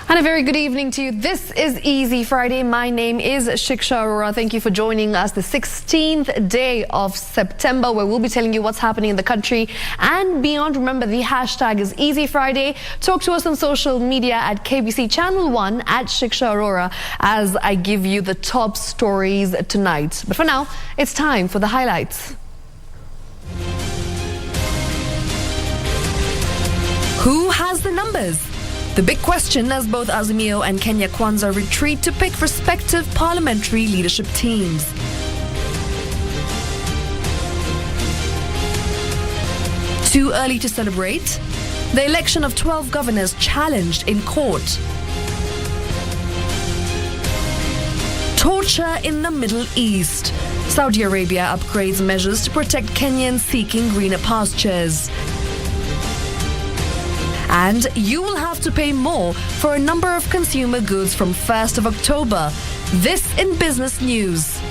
And a very good evening to you. This is Easy Friday. My name is Shiksha Arora. Thank you for joining us the 16th day of September, where we'll be telling you what's happening in the country and beyond. Remember, the hashtag is Easy Friday. Talk to us on social media at KBC Channel 1 at Shiksha Arora as I give you the top stories tonight. But for now, it's time for the highlights. Who has the numbers? The big question as both Azimio and Kwanza retreat to pick respective parliamentary leadership teams. Too early to celebrate? The election of 12 governors challenged in court. Torture in the Middle East. Saudi Arabia upgrades measures to protect Kenyans seeking greener pastures. And you will have to pay more for a number of consumer goods from 1st of October. This in business news.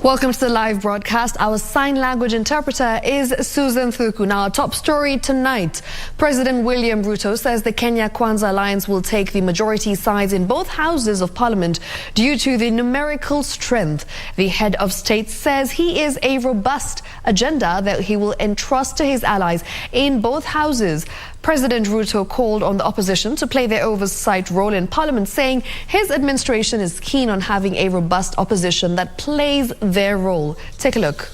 Welcome to the live broadcast. Our sign language interpreter is Susan Thuku. Now, our top story tonight. President William Ruto says the Kenya-Kwanza alliance will take the majority sides in both houses of parliament due to the numerical strength. The head of state says he is a robust agenda that he will entrust to his allies in both houses. President Ruto called on the opposition to play their oversight role in parliament, saying his administration is keen on having a robust opposition that plays their role. Take a look.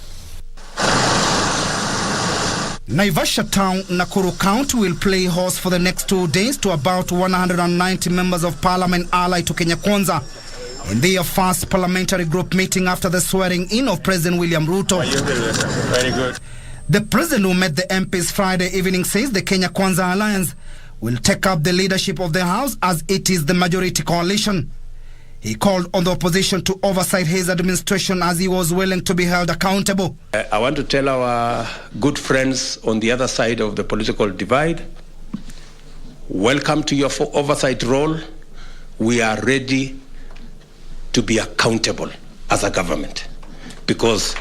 Naivasha Town, Nakuru County will play host for the next 2 days to about 190 members of parliament allied to Kenya Kwanza in their first parliamentary group meeting after the swearing in of President William Ruto. Very good. The president, who met the MPs Friday evening, says the Kenya Kwanza alliance will take up the leadership of the House as it is the majority coalition. He called on the opposition to oversight his administration as he was willing to be held accountable. I want to tell our good friends on the other side of the political divide, welcome to your oversight role. We are ready to be accountable as a government, because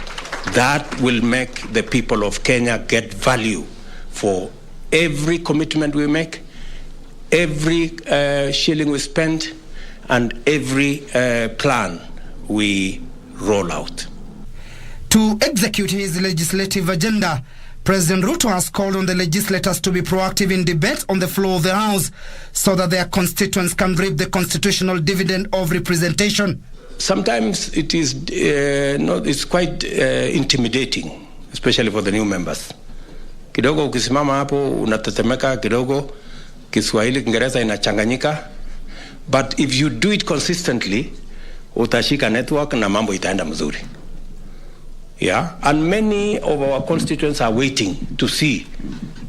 that will make the people of Kenya get value for every commitment we make, every shilling we spend, and every plan we roll out. To execute his legislative agenda, President Ruto has called on the legislators to be proactive in debates on the floor of the House so that their constituents can reap the constitutional dividend of representation. Sometimes it is it's quite intimidating, especially for the new members. Kidogo ukisimama hapo unatetemeka kidogo, Kiswahili Kiingereza inachanganyika, but if you do it consistently, utashika network na mambo itaenda mzuri. Yeah, and many of our constituents are waiting to see.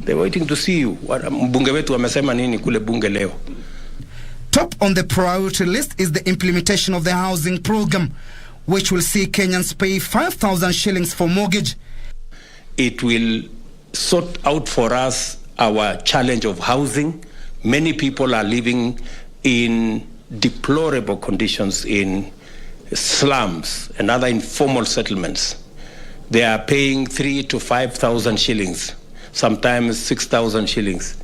They're waiting to see you. Mbunge wetu wamesema nini kule bunge leo. Top on the priority list is the implementation of the housing program, which will see Kenyans pay 5,000 shillings for mortgage. It will sort out for us our challenge of housing. Many people are living in deplorable conditions in slums and other informal settlements. They are paying 3,000 to 5,000 shillings, sometimes 6,000 shillings.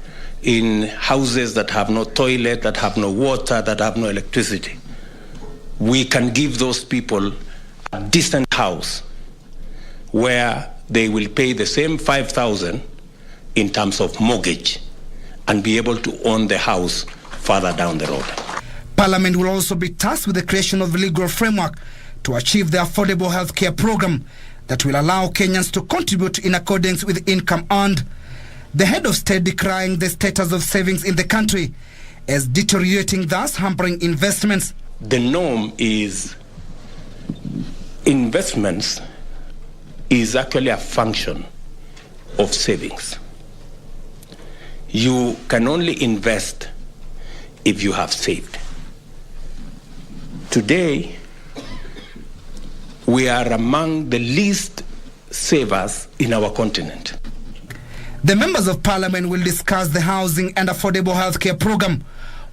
In houses that have no toilet, that have no water, that have no electricity. We can give those people a decent house where they will pay the same 5,000 in terms of mortgage and be able to own the house further down the road. Parliament will also be tasked with the creation of a legal framework to achieve the affordable healthcare program that will allow Kenyans to contribute in accordance with income earned. The head of state decrying the status of savings in the country as deteriorating, thus hampering investments. The norm is investments is actually a function of savings. You can only invest if you have saved. Today, we are among the least savers in our continent. The members of parliament will discuss the housing and affordable healthcare program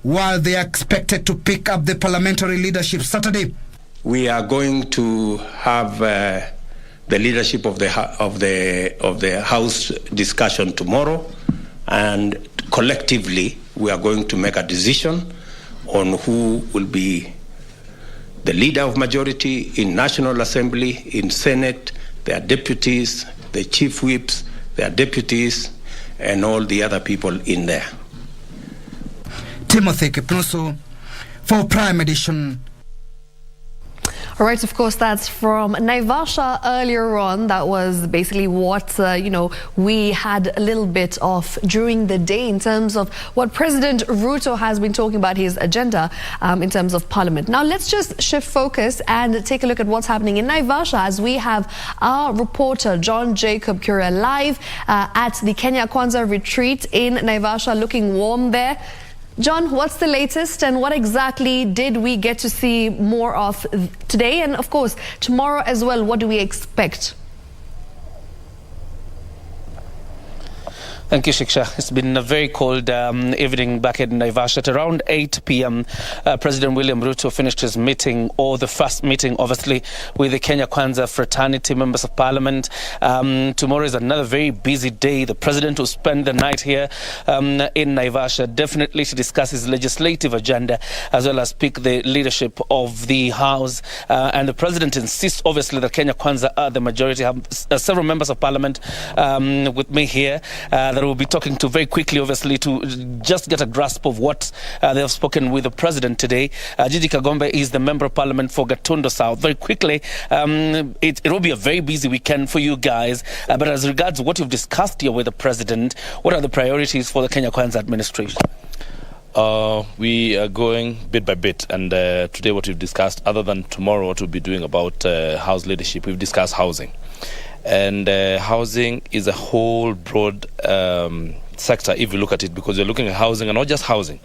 while they are expected to pick up the parliamentary leadership Saturday. We are going to have the leadership of the House discussion tomorrow, and collectively we are going to make a decision on who will be the leader of majority in National Assembly, in Senate, their deputies, the chief whips, their deputies, and all the other people in there. Timothy Kipnusu for Prime Edition. All right, of course, that's from Naivasha earlier on. That was basically what, we had a little bit of during the day in terms of what President Ruto has been talking about, his agenda in terms of Parliament. Now, let's just shift focus and take a look at what's happening in Naivasha as we have our reporter, John Jacob Curia, live at the Kenya Kwanza retreat in Naivasha, looking warm there. John, what's the latest and what exactly did we get to see more of today? And of course, tomorrow as well, what do we expect? Thank you, Shiksha. It's been a very cold evening back in Naivasha. At around 8 p.m., President William Ruto finished his meeting, or the first meeting, obviously, with the Kenya Kwanza fraternity members of Parliament. Tomorrow is another very busy day. The President will spend the night here in Naivasha, definitely to discuss his legislative agenda, as well as pick the leadership of the House. And the President insists, obviously, that Kenya Kwanza are the majority. I have several members of Parliament with me here that we'll be talking to very quickly, obviously, to just get a grasp of what they have spoken with the President today. Gigi Kagombe is the Member of Parliament for Gatundo South. Very quickly, it will be a very busy weekend for you guys. But as regards what you've discussed here with the President, what are the priorities for the Kenya Kwanza administration? We are going bit by bit, and today what we've discussed, other than tomorrow what we'll be doing about House leadership, we've discussed housing. And housing is a whole broad sector if you look at it, because you're looking at housing and not just housing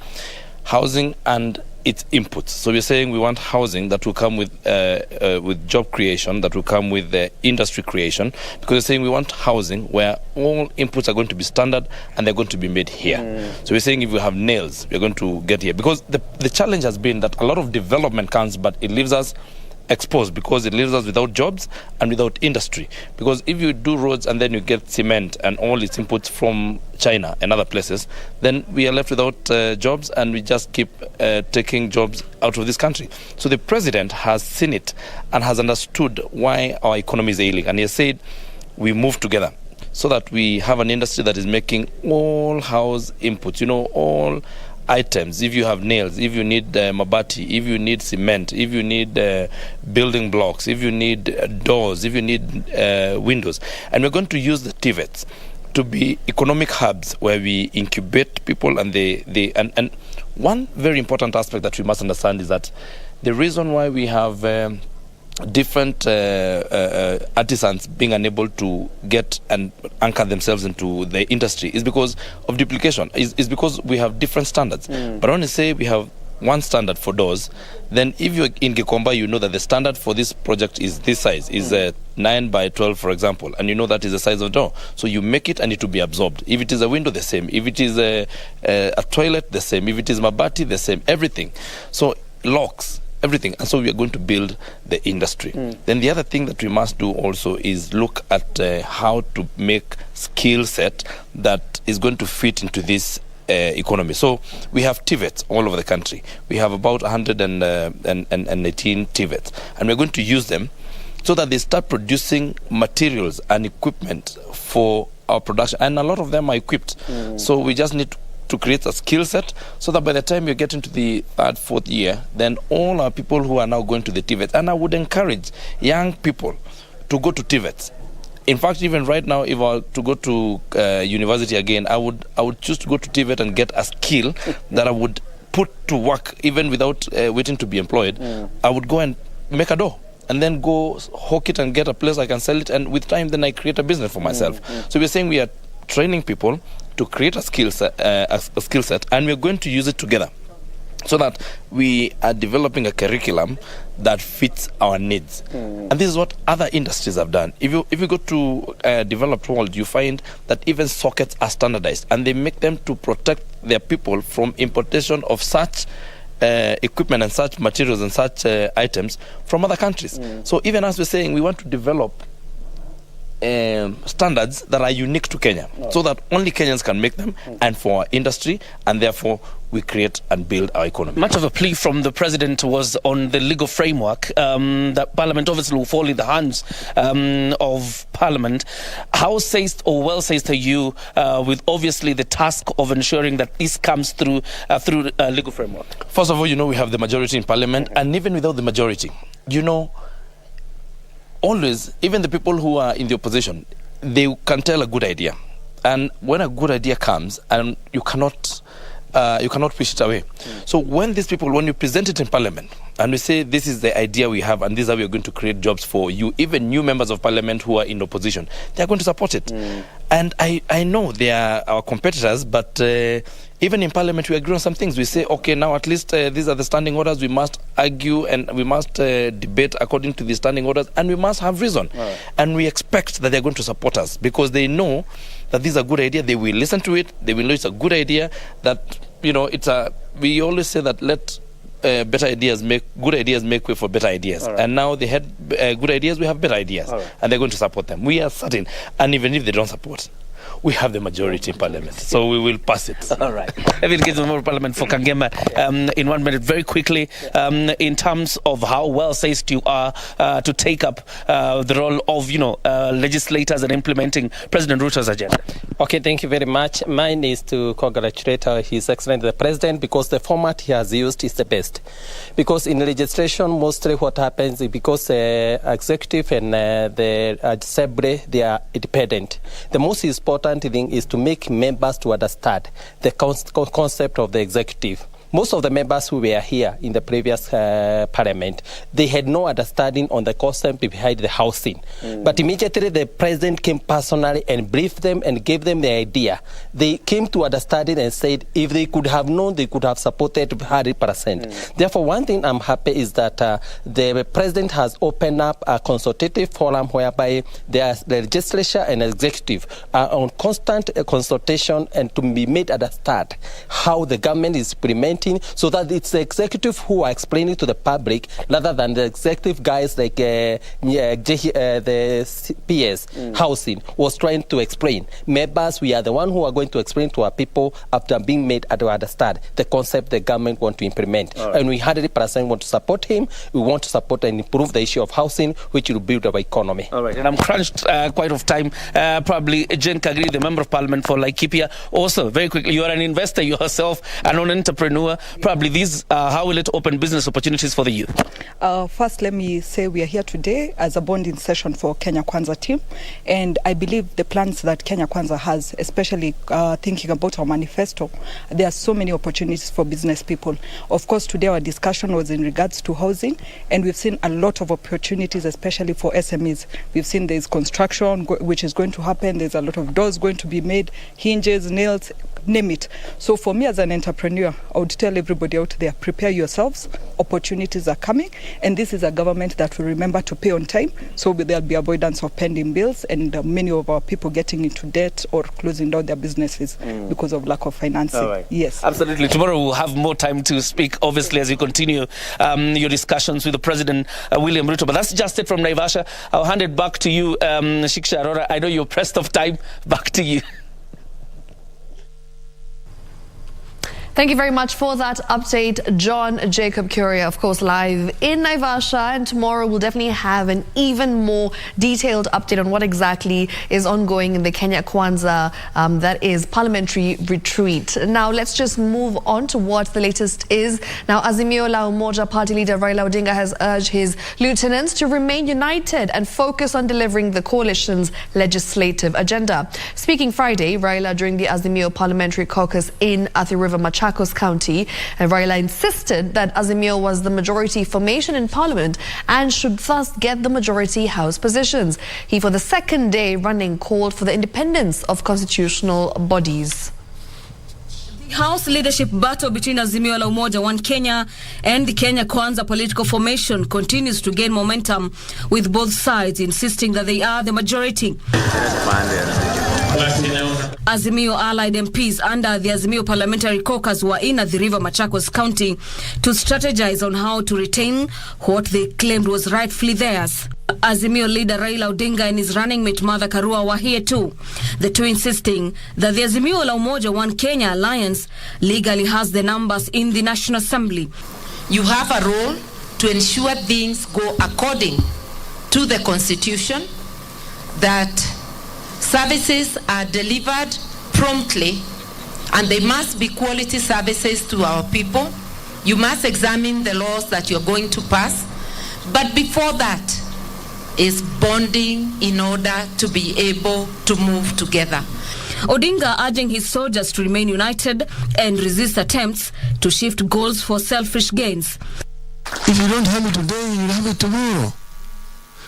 and its inputs. So we're saying we want housing that will come with job creation, that will come with industry creation, because we're saying we want housing where all inputs are going to be standard and they're going to be made here. So we're saying if we have nails, we're going to get here, because the challenge has been that a lot of development comes, but it leaves us exposed, because it leaves us without jobs and without industry. Because if you do roads and then you get cement and all its inputs from China and other places, then we are left without jobs, and we just keep taking jobs out of this country. So the President has seen it and has understood why our economy is ailing, and he has said we move together so that we have an industry that is making all house inputs, all items. If you have nails, if you need mabati, if you need cement, if you need building blocks, if you need doors, if you need windows. And we're going to use the TVETs to be economic hubs where we incubate people, and and one very important aspect that we must understand is that the reason why we have different artisans being unable to get and anchor themselves into the industry is because of duplication, is because we have different standards. But when you say we have one standard for doors, then if you're in Gikomba, you know that the standard for this project is this size, is 9 by 12, for example, and you know that is the size of the door. So you make it and it will be absorbed. If it is a window, the same. If it is a toilet, the same. If it is mabati, the same. Everything. So locks, everything. And so we are going to build the industry. Then the other thing that we must do also is look at how to make skill set that is going to fit into this economy. So we have TVETs all over the country. We have about 118 TVETs, and we're going to use them so that they start producing materials and equipment for our production, and a lot of them are equipped. So we just need to create a skill set so that by the time you get into the third, fourth year, then all our people who are now going to the TVETs, and I would encourage young people to go to TVETs. In fact, even right now, if I were to go to university again, I would choose to go to TVET and get a skill that I would put to work even without waiting to be employed. I would go and make a door, and then go hawk it and get a place I can sell it, and with time then I create a business for myself. So we're saying we are training people to create a skill set, and we're going to use it together so that we are developing a curriculum that fits our needs. And this is what other industries have done. If you go to developed world, you find that even sockets are standardized, and they make them to protect their people from importation of such equipment and such materials and such items from other countries. So even as we're saying, we want to develop standards that are unique to Kenya, so that only Kenyans can make them, and for our industry, and therefore we create and build our economy. Much of a plea from the president was on the legal framework, that Parliament obviously will fall in the hands of Parliament. How safe or well safe are you with obviously the task of ensuring that this comes through legal framework? First of all, we have the majority in Parliament, and even without the majority, always, even the people who are in the opposition, they can tell a good idea. And when a good idea comes, and you cannot push it away. So when you present it in Parliament, and we say this is the idea we have, and this is how we are going to create jobs for you, even new members of Parliament who are in opposition, they are going to support it. And I know they are our competitors, but even in Parliament we agree on some things. We say, okay, now at least these are the standing orders. We must argue and we must debate according to the standing orders, and we must have reason. Right. And we expect that they're going to support us, because they know that this is a good idea. They will listen to it. They will know it's a good idea. That we always say that let good ideas make way for better ideas. Right. And now they had good ideas, we have better ideas. Right. And they're going to support them. We are certain. And even if they don't support, we have the majority in Parliament, so we will pass it. All right. I will give the more Parliament for Kangema in 1 minute, very quickly, in terms of how well placed you are to take up the role of, legislators and implementing President Ruto's agenda. Okay, thank you very much. Mine is to congratulate His Excellency the President, because the format he has used is the best. Because in legislation, mostly what happens is because executive and the assembly, they are independent. The most important thing is to make members to understand the concept of the executive. Most of the members who were here in the previous Parliament, they had no understanding on the concept behind the housing. But immediately the President came personally and briefed them and gave them the idea. They came to understanding and said if they could have known, they could have supported 100%. Therefore, one thing I'm happy is that the President has opened up a consultative forum whereby the legislature and executive are on constant consultation and to be made understand how the government is implementing, so that it's the executive who are explaining to the public rather than the executive guys like the PS housing was trying to explain. Members, we are the one who are going to explain to our people after being made to understand the concept the government want to implement. Right. And we 100% want to support him. We want to support and improve the issue of housing, which will build our economy. All right. And I'm crunched quite of time. Probably Jane Kagri, the Member of Parliament for Laikipia. Also, very quickly, you are an investor yourself and an entrepreneur. Probably how will it open business opportunities for the youth? First, let me say we are here today as a bonding session for Kenya Kwanza team. And I believe the plans that Kenya Kwanza has, especially thinking about our manifesto, there are so many opportunities for business people. Of course, today our discussion was in regards to housing, and we've seen a lot of opportunities, especially for SMEs. We've seen there's construction, which is going to happen. There's a lot of doors going to be made, hinges, nails, name it. So for me as an entrepreneur, I would tell everybody out there, prepare yourselves. Opportunities are coming, and this is a government that will remember to pay on time, so there'll be avoidance of pending bills and many of our people getting into debt or closing down their businesses because of lack of financing. Right. Yes, absolutely. Tomorrow we'll have more time to speak, obviously, as you continue your discussions with the President William Ruto. But that's just it from Naivasha. I'll hand it back to you, Shiksha, Arora. I know you're pressed of time. Back to you. Thank you very much for that update, John Jacob Curia, of course, live in Naivasha. And tomorrow we'll definitely have an even more detailed update on what exactly is ongoing in the Kenya Kwanza, that is parliamentary retreat. Now, let's just move on to what the latest is. Now, Azimio la Umoja party leader Raila Odinga has urged his lieutenants to remain united and focus on delivering the coalition's legislative agenda. Speaking Friday, Raila during the Azimio Parliamentary caucus in Athi River, Machakos County, and Raila insisted that Azimio was the majority formation in Parliament and should thus get the majority House positions. He, for the second day running, called for the independence of constitutional bodies. The House leadership battle between Azimio la Umoja One Kenya and the Kenya Kwanza political formation continues to gain momentum, with both sides insisting that they are the majority. Azimio allied MPs under the Azimio Parliamentary caucus were in Athi River, Machakos County to strategize on how to retain what they claimed was rightfully theirs. Azimio leader Raila Odinga and his running mate Martha Karua were here too, the two insisting that the Azimio la Umoja One Kenya alliance legally has the numbers in the National Assembly. You have a role to ensure things go according to the Constitution, that services are delivered promptly, and they must be quality services to our people. You must examine the laws that you're going to pass. But before that is bonding in order to be able to move together. Odinga urging his soldiers to remain united and resist attempts to shift goals for selfish gains. If you don't have it today, you'll have it tomorrow.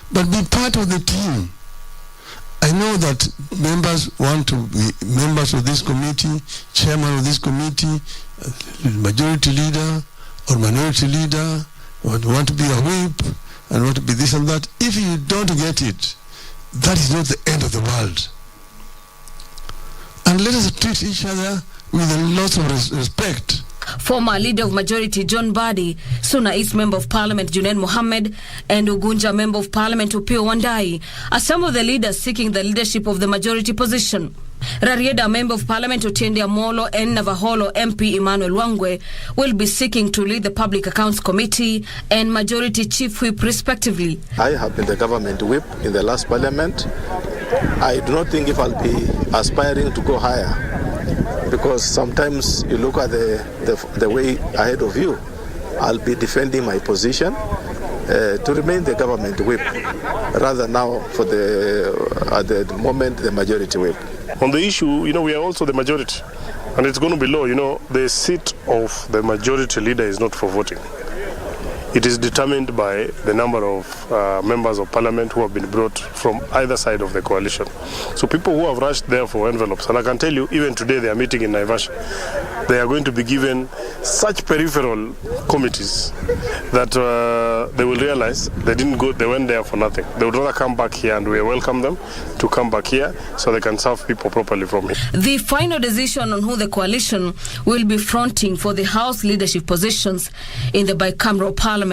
But be part of the team. I know that members want to be members of this committee, chairman of this committee, majority leader or minority leader, want to be a whip and want to be this and that. If you don't get it, that is not the end of the world. And let us treat each other with lots of respect. Former Leader of Majority John Badi, Suna East Member of Parliament Junaid Mohammed, and Ugunja Member of Parliament Upio Wandai are some of the leaders seeking the leadership of the majority position. Rarieda Member of Parliament Otiende Amolo and Navaholo MP Emmanuel Wangwe will be seeking to lead the Public Accounts Committee and Majority Chief Whip respectively. I have been the government whip in the last parliament. I do not think if I'll be aspiring to go higher, because sometimes you look at the way ahead of you. I'll be defending my position to remain the government whip, rather now for at the moment the majority whip. On the issue, we are also the majority, and it's going to be low. The seat of the majority leader is not for voting. It is determined by the number of members of parliament who have been brought from either side of the coalition. So people who have rushed there for envelopes, and I can tell you, even today they are meeting in Naivasha, they are going to be given such peripheral committees that they will realize they went there for nothing. They would rather come back here, and we welcome them to come back here so they can serve people properly from here. The final decision on who the coalition will be fronting for the House leadership positions in the bicameral parliament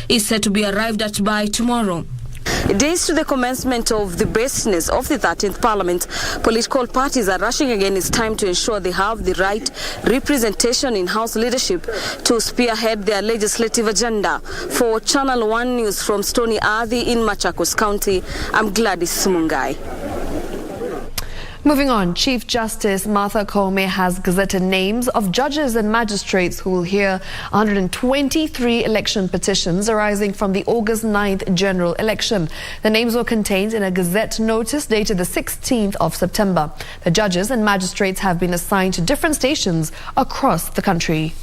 is said to be arrived at by tomorrow. Days to the commencement of the business of the 13th Parliament, political parties are rushing again. It's time to ensure they have the right representation in House leadership to spearhead their legislative agenda. For Channel 1 News from Stony Athi in Machakos County, I'm Gladys Mungai. Moving on, Chief Justice Martha Koome has gazetted names of judges and magistrates who will hear 123 election petitions arising from the August 9th general election. The names were contained in a Gazette notice dated the 16th of September. The judges and magistrates have been assigned to different stations across the country.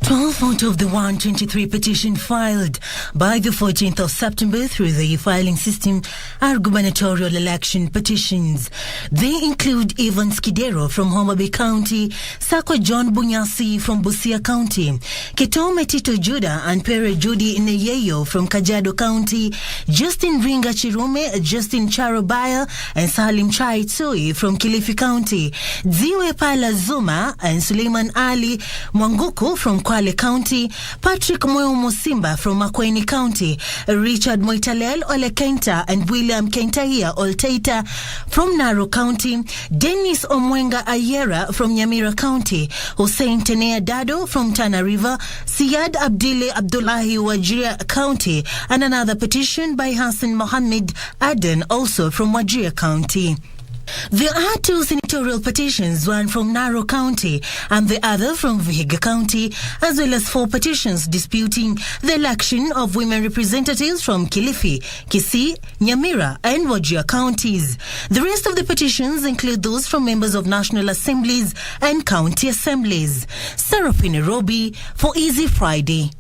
12 out of the 123 petition filed by the 14th of September through the filing system are gubernatorial election petitions. They include Evans Kidero from Homa Bay County, Sakwa John Bunyasi from Busia County, Kitome Tito Judah and Pere Judy Neyeyo from Kajiado County, Justin Ringa Chirume, Justin Charobaya and Salim Chai Tsui from Kilifi County, Ziwe Pala Zuma and Suleiman Ali Mwanguku from Kwale County, Patrick Moyo Musimba from Makueni County, Richard Moitalel Olekenta and William Kentahia Olteita from Narok County, Dennis Omwenga Ayera from Nyamira County, Hussein Tenea Dado from Tana River, Siyad Abdile Abdullahi Wajir County, and another petition by Hassan Mohammed Aden also from Wajir County. There are two senatorial petitions, one from Narok County and the other from Vihiga County, as well as 4 petitions disputing the election of women representatives from Kilifi, Kisii, Nyamira and Wajir counties. The rest of the petitions include those from members of national assemblies and county assemblies. Seraphine Nairobi for Easy Friday.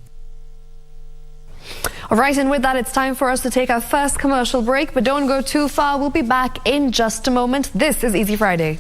All right, and with that, it's time for us to take our first commercial break, but don't go too far. We'll be back in just a moment. This is Easy Friday.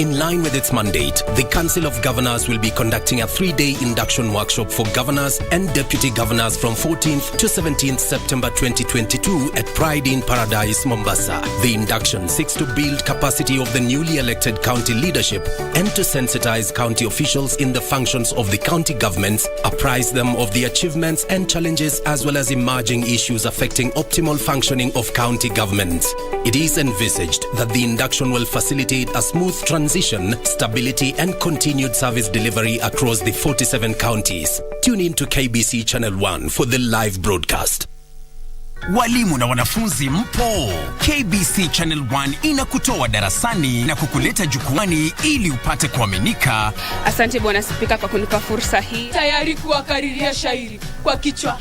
In line with its mandate, the Council of Governors will be conducting a 3-day induction workshop for governors and deputy governors from 14th to 17th September 2022 at Pride in Paradise, Mombasa. The induction seeks to build capacity of the newly elected county leadership and to sensitize county officials in the functions of the county governments, apprise them of the achievements and challenges as well as emerging issues affecting optimal functioning of county governments. It is envisaged that the induction will facilitate a smooth transition, stability and continued service delivery across the 47 counties. Tune in to KBC Channel 1 for the live broadcast. Walimu na wanafunzi mpo. KBC Channel 1 inakutoa darasani na kukuleta jukwani ili upate kuaminika. Asante Bwana Spika kwa kunipa fursa hii. Tayari kuwakariria shairi kwa kichwa.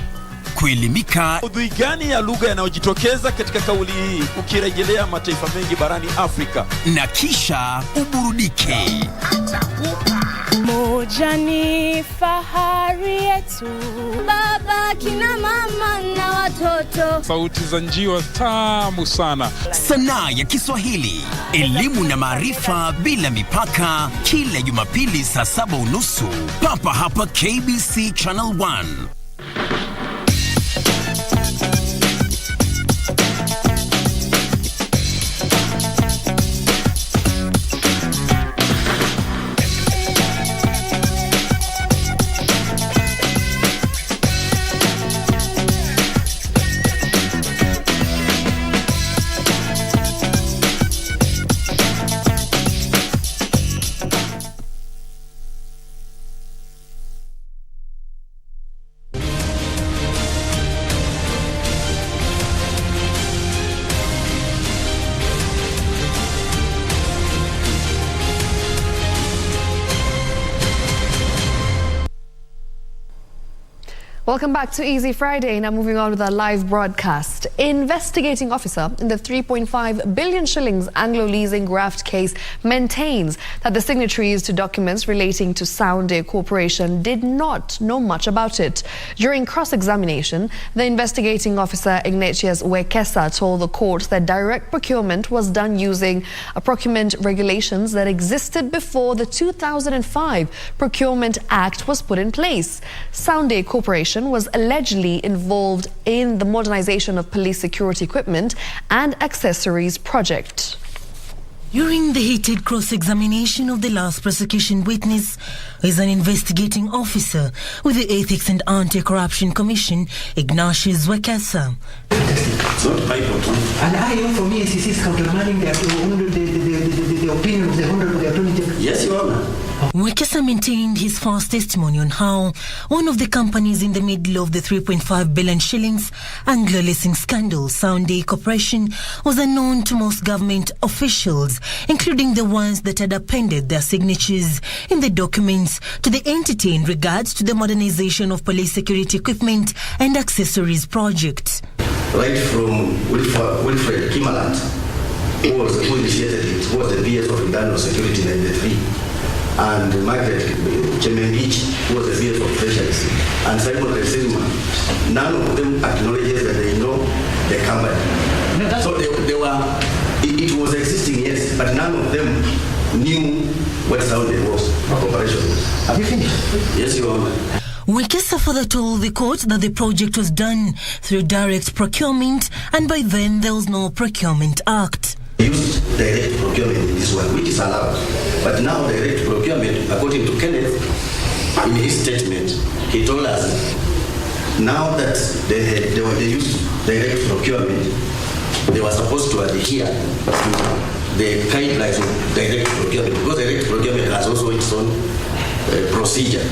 Kuelimika. Udhui gani ya lugha yanayojitokeza katika kauli hii ukirejelea mataifa mengi barani Afrika? Na kisha uburudike. Moja ni fahari yetu, baba, kina mama na watoto. Sauti za njiwa tamu sana. Sanaa ya Kiswahili, elimu na maarifa bila mipaka, kila Jumapili saa 7:30 papa hapa KBC Channel 1. Welcome back to Easy Friday. Now moving on with our live broadcast. Investigating officer in the 3.5 billion shillings Anglo Leasing graft case maintains that the signatories to documents relating to Sounday Corporation did not know much about it. During cross-examination, the investigating officer Ignatius Wekesa told the court that direct procurement was done using procurement regulations that existed before the 2005 Procurement Act was put in place. Sounday Corporation was allegedly involved in the modernization of police security equipment and accessories project. During the heated cross-examination of the last prosecution witness is an investigating officer with the Ethics and Anti-Corruption Commission, Ignatius Wekesa. It's not my bottom. And I know from EACC is countermanding the opinion of the Honorable Attorney General. Yes, Your Honor. Wekesa maintained his first testimony on how one of the companies in the middle of the 3.5 billion shillings Anglo Leasing scandal, Sounday Corporation, was unknown to most government officials, including the ones that had appended their signatures in the documents to the entity in regards to the modernization of police security equipment and accessories project. Right from Wilfred Kimalat, who initiated it, who was the VS of Internal Security in 93. And Margaret Chemengich, who was the VS of Treasuries, and Simon Resilma, none of them acknowledges that they know the company. No, so they were, it was existing, yes, but none of them knew what Sounday was, corporation. Have you finished? Yes, Your Honor. Wekesa further told the court that the project was done through direct procurement, and by then there was no Procurement Act. Used direct procurement in this one, which is allowed. But now direct procurement, according to Kenneth, in his statement, he told us now that they used direct procurement, they were supposed to adhere to the guidelines of direct procurement, because direct procurement has also its own procedure.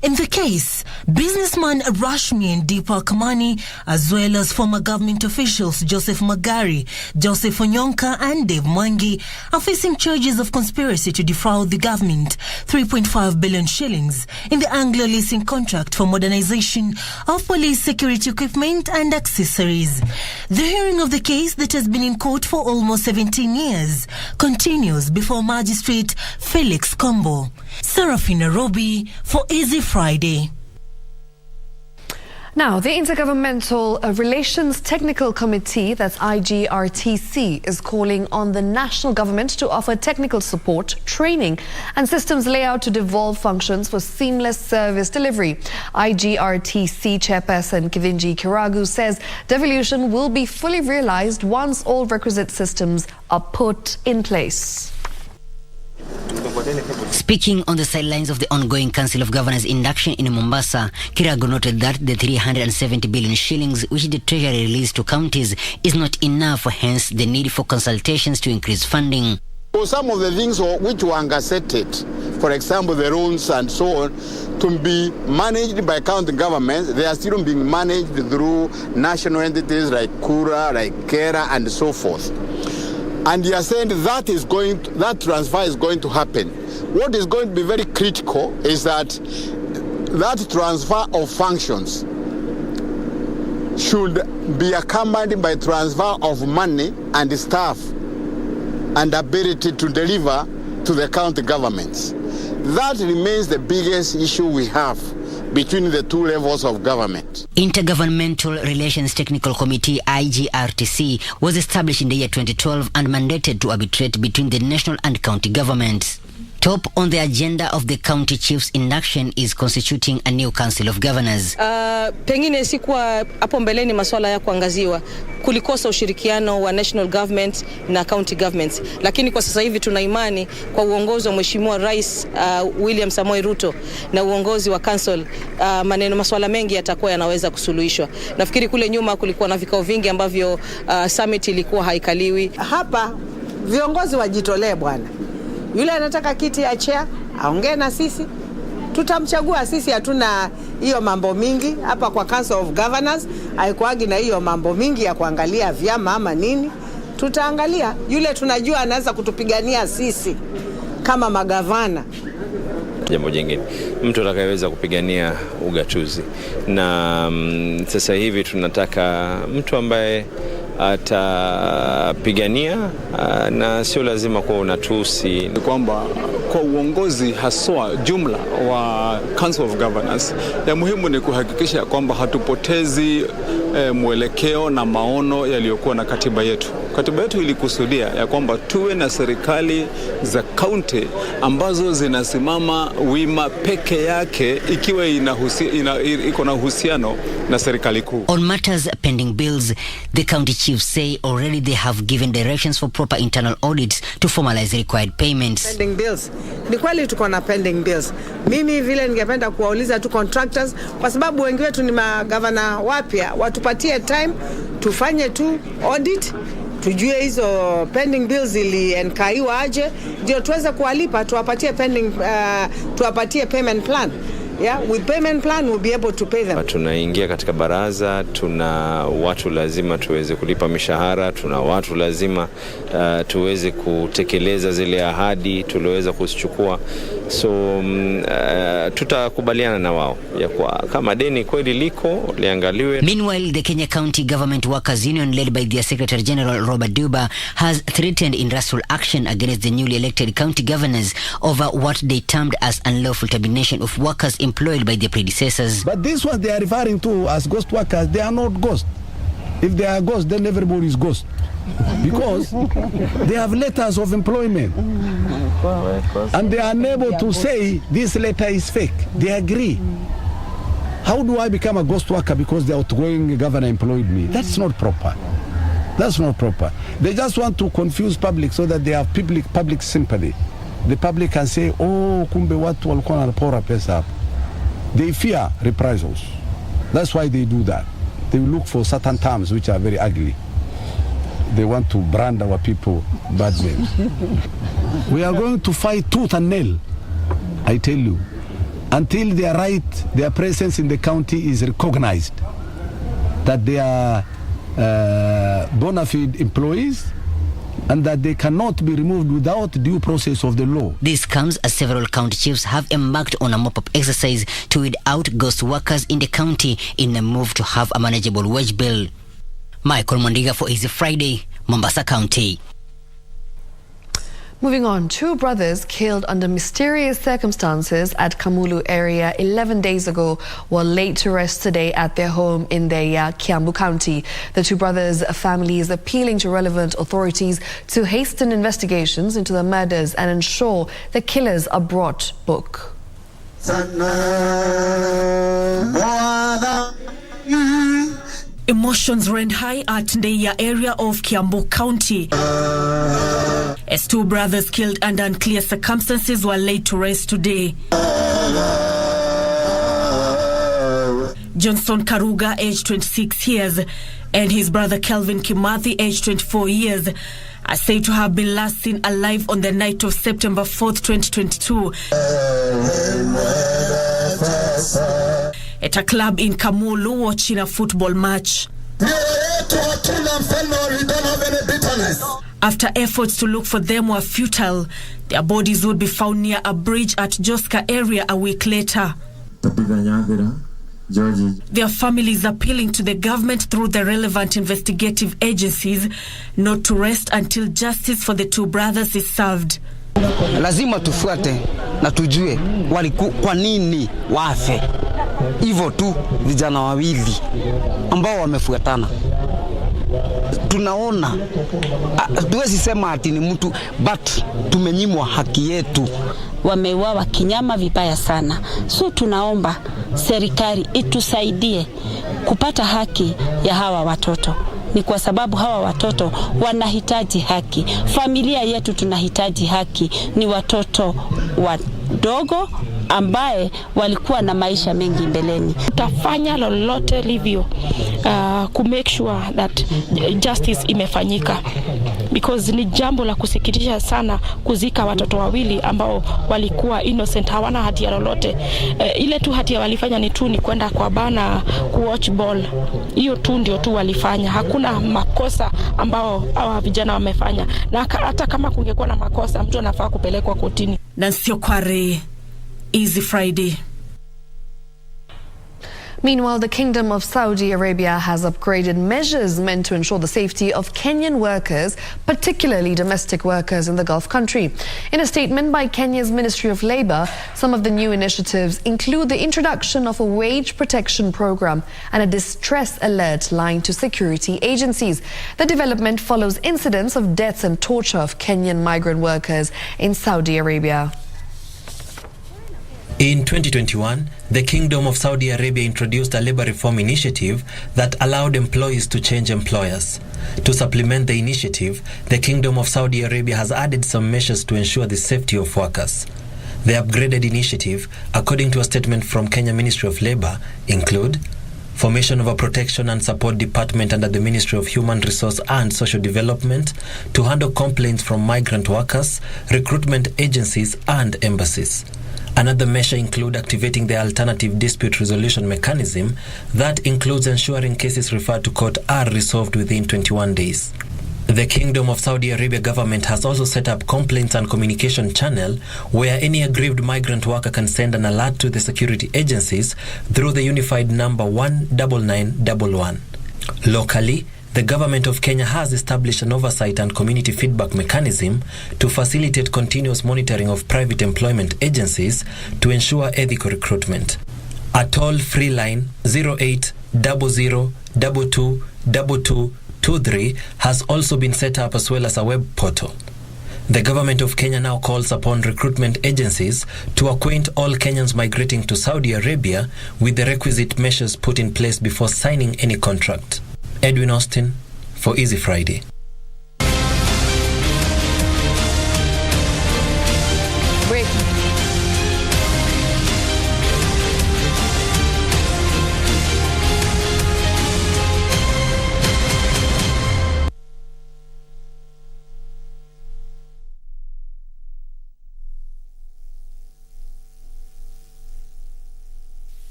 In the case, businessman Rashmi and Deepak Kamani, as well as former government officials Joseph Magari, Joseph Onyonka and Dave Mwangi are facing charges of conspiracy to defraud the government 3.5 billion shillings in the Anglo Leasing contract for modernization of police security equipment and accessories. The hearing of the case that has been in court for almost 17 years continues before Magistrate Felix Kombo. Serafina Robi for Easy Friday. Now, the Intergovernmental Relations Technical Committee, that's IGRTC, is calling on the national government to offer technical support, training and systems layout to devolve functions for seamless service delivery. IGRTC chairperson Kivinji Kiragu says devolution will be fully realized once all requisite systems are put in place. Speaking on the sidelines of the ongoing Council of Governors induction in Mombasa, Kiragu noted that the 370 billion shillings which the Treasury released to counties is not enough, hence the need for consultations to increase funding. For some of the things which were gazetted, for example the roads and so on, to be managed by county governments, they are still being managed through national entities like Kura, like Kera and so forth. And you are saying that transfer is going to happen. What is going to be very critical is that transfer of functions should be accompanied by transfer of money and staff and ability to deliver to the county governments. That remains the biggest issue we have between the two levels of government. Intergovernmental Relations Technical Committee IGRTC was established in the year 2012 and mandated to arbitrate between the national and county governments. Top on the agenda of the county chiefs induction is constituting a new council of governors. Pengine sikuwa hapo mbeleni masuala ya kuangaziwa, kulikosa ushirikiano wa national government na county governments, lakini kwa sasa hivi tuna imani kwa uongozi wa Mheshimiwa Rais William Samoei Ruto na uongozi wa council, masuala mengi yatakuwa yanaweza kusuluhishwa. Nafikiri kule nyuma kulikuwa na vikao vingi ambavyo summit ilikuwa haikaliwi. Hapa viongozi wajitolee bwana. Yule anataka kiti ya chair, aongee na sisi. Tutamchagua sisi, hatuna hiyo mambo mingi. Hapa kwa Council of Governors, haikuagi na hiyo mambo mingi ya kuangalia vyama ama nini. Tutaangalia yule tunajua anaweza kutupigania sisi kama magavana. Jambo jingine, mtu atakayeweza kupigania ugatuzi. Na sasa hivi tunataka mtu ambaye atapigania na sio lazima kuwa unatusi. Kwamba kwa uongozi haswa jumla wa Council of Governors, ya muhimu ni kuhakikisha kwamba hatupotezi mwelekeo na maono yaliyokuwa na katiba yetu. Katiba yetu ilikusudia ya kwamba tuwe na serikali za county ambazo zinasimama wima peke yake ikiwa iko na uhusiano na serikali kuu. On matters pending bills, the county chiefs say already they have given directions for proper internal audits to formalize required payments. Pending bills. Ni kweli tuko na pending bills. Mimi vile ningependa kuwauliza tu contractors, kwa sababu wengi wetu ni magavana wapya, watupatie time tufanye tu audit, tujue hizo pending bills ilienkaiwa aje, ndio tuweze kuwalipa, tuwapatie payment plan. Yeah, with payment plan we'll be able to pay them. Tunaingia katika baraza, tuna watu lazima tuweze kulipa mishahara, tuna watu lazima tuweze kutekeleza zile ahadi tuliweza kuzichukua. So tutakubaliana na wao ya kwa kama deni kweli liko liangaliwe. Meanwhile, the Kenya County Government Workers Union, led by their Secretary General Robert Duba, has threatened industrial action against the newly elected county governors over what they termed as unlawful termination of workers employed by their predecessors. But this one they are referring to as ghost workers, they are not ghosts. If they are ghosts, then everybody is ghost. Because they have letters of employment. And they are unable to say this letter is fake. They agree. How do I become a ghost worker because the outgoing governor employed me? That's not proper. That's not proper. They just want to confuse public so that they have public sympathy. The public can say, oh, kumbe watu walikuwa wanapora pesa hapa. They fear reprisals. That's why they do that. They look for certain terms which are very ugly. They want to brand our people bad names. We are going to fight tooth and nail, I tell you, until their presence in the county is recognized, that they are bona fide employees, and that they cannot be removed without due process of the law. This comes as several county chiefs have embarked on a mop-up exercise to weed out ghost workers in the county in a move to have a manageable wage bill. Michael Mondiga for Easy Friday, Mombasa County. Moving on, 2 brothers killed under mysterious circumstances at Kamulu area 11 days ago were laid to rest today at their home in the Kiambu County. The 2 brothers' families appealing to relevant authorities to hasten investigations into the murders and ensure the killers are brought book. Emotions ran high at Ndeya area of Kiambu County as 2 brothers killed under unclear circumstances were laid to rest today. Johnson Karuga, aged 26 years, and his brother Kelvin Kimathi, aged 24 years, are said to have been last seen alive on the night of September 4th, 2022. At a club in Kamulu watching a football match. After efforts to look for them were futile, their bodies would be found near a bridge at Joska area a week later. Their families appealing to the government through the relevant investigative agencies not to rest until justice for the 2 brothers is served. Lazima tufuate na tujue kwa nini wafe. Hivyo tu vijana wawili ambao wamefuatana. Tunaona tuwezi sema ati ni mtu, but tumenyimwa haki yetu. Wameuawa kinyama vibaya sana. So tunaomba serikali itusaidie kupata haki ya hawa watoto. Ni kwa sababu hawa watoto wanahitaji haki. Familia yetu tunahitaji haki. Ni watoto wadogo ambaye walikuwa na maisha mengi mbeleni. Tutafanya lolote livyo ku make sure that justice imefanyika, because ni jambo la kusikitisha sana kuzika watoto wawili ambao walikuwa innocent, hawana hatia lolote. Ile tu hatia walifanya ni kwenda kwa bana ku watch ball. Hiyo tu ndio tu walifanya. Hakuna makosa ambao hawa vijana wamefanya, na hata kama kungekuwa na makosa mtu anafaa kupelekwa kotini. Nancy Okware, Easy Friday. Meanwhile, the Kingdom of Saudi Arabia has upgraded measures meant to ensure the safety of Kenyan workers, particularly domestic workers in the Gulf country. In a statement by Kenya's Ministry of Labour, some of the new initiatives include the introduction of a wage protection program and a distress alert line to security agencies. The development follows incidents of deaths and torture of Kenyan migrant workers in Saudi Arabia. In 2021, the Kingdom of Saudi Arabia introduced a labor reform initiative that allowed employees to change employers. To supplement the initiative, the Kingdom of Saudi Arabia has added some measures to ensure the safety of workers. The upgraded initiative, according to a statement from Kenya Ministry of Labour, include formation of a protection and support department under the Ministry of Human Resource and Social Development to handle complaints from migrant workers, recruitment agencies and embassies. Another measure includes activating the alternative dispute resolution mechanism that includes ensuring cases referred to court are resolved within 21 days. The Kingdom of Saudi Arabia government has also set up complaints and communication channel where any aggrieved migrant worker can send an alert to the security agencies through the unified number 19911. Locally, the government of Kenya has established an oversight and community feedback mechanism to facilitate continuous monitoring of private employment agencies to ensure ethical recruitment. A toll-free line 0800222223 has also been set up, as well as a web portal. The government of Kenya now calls upon recruitment agencies to acquaint all Kenyans migrating to Saudi Arabia with the requisite measures put in place before signing any contract. Edwin Austin for Easy Friday.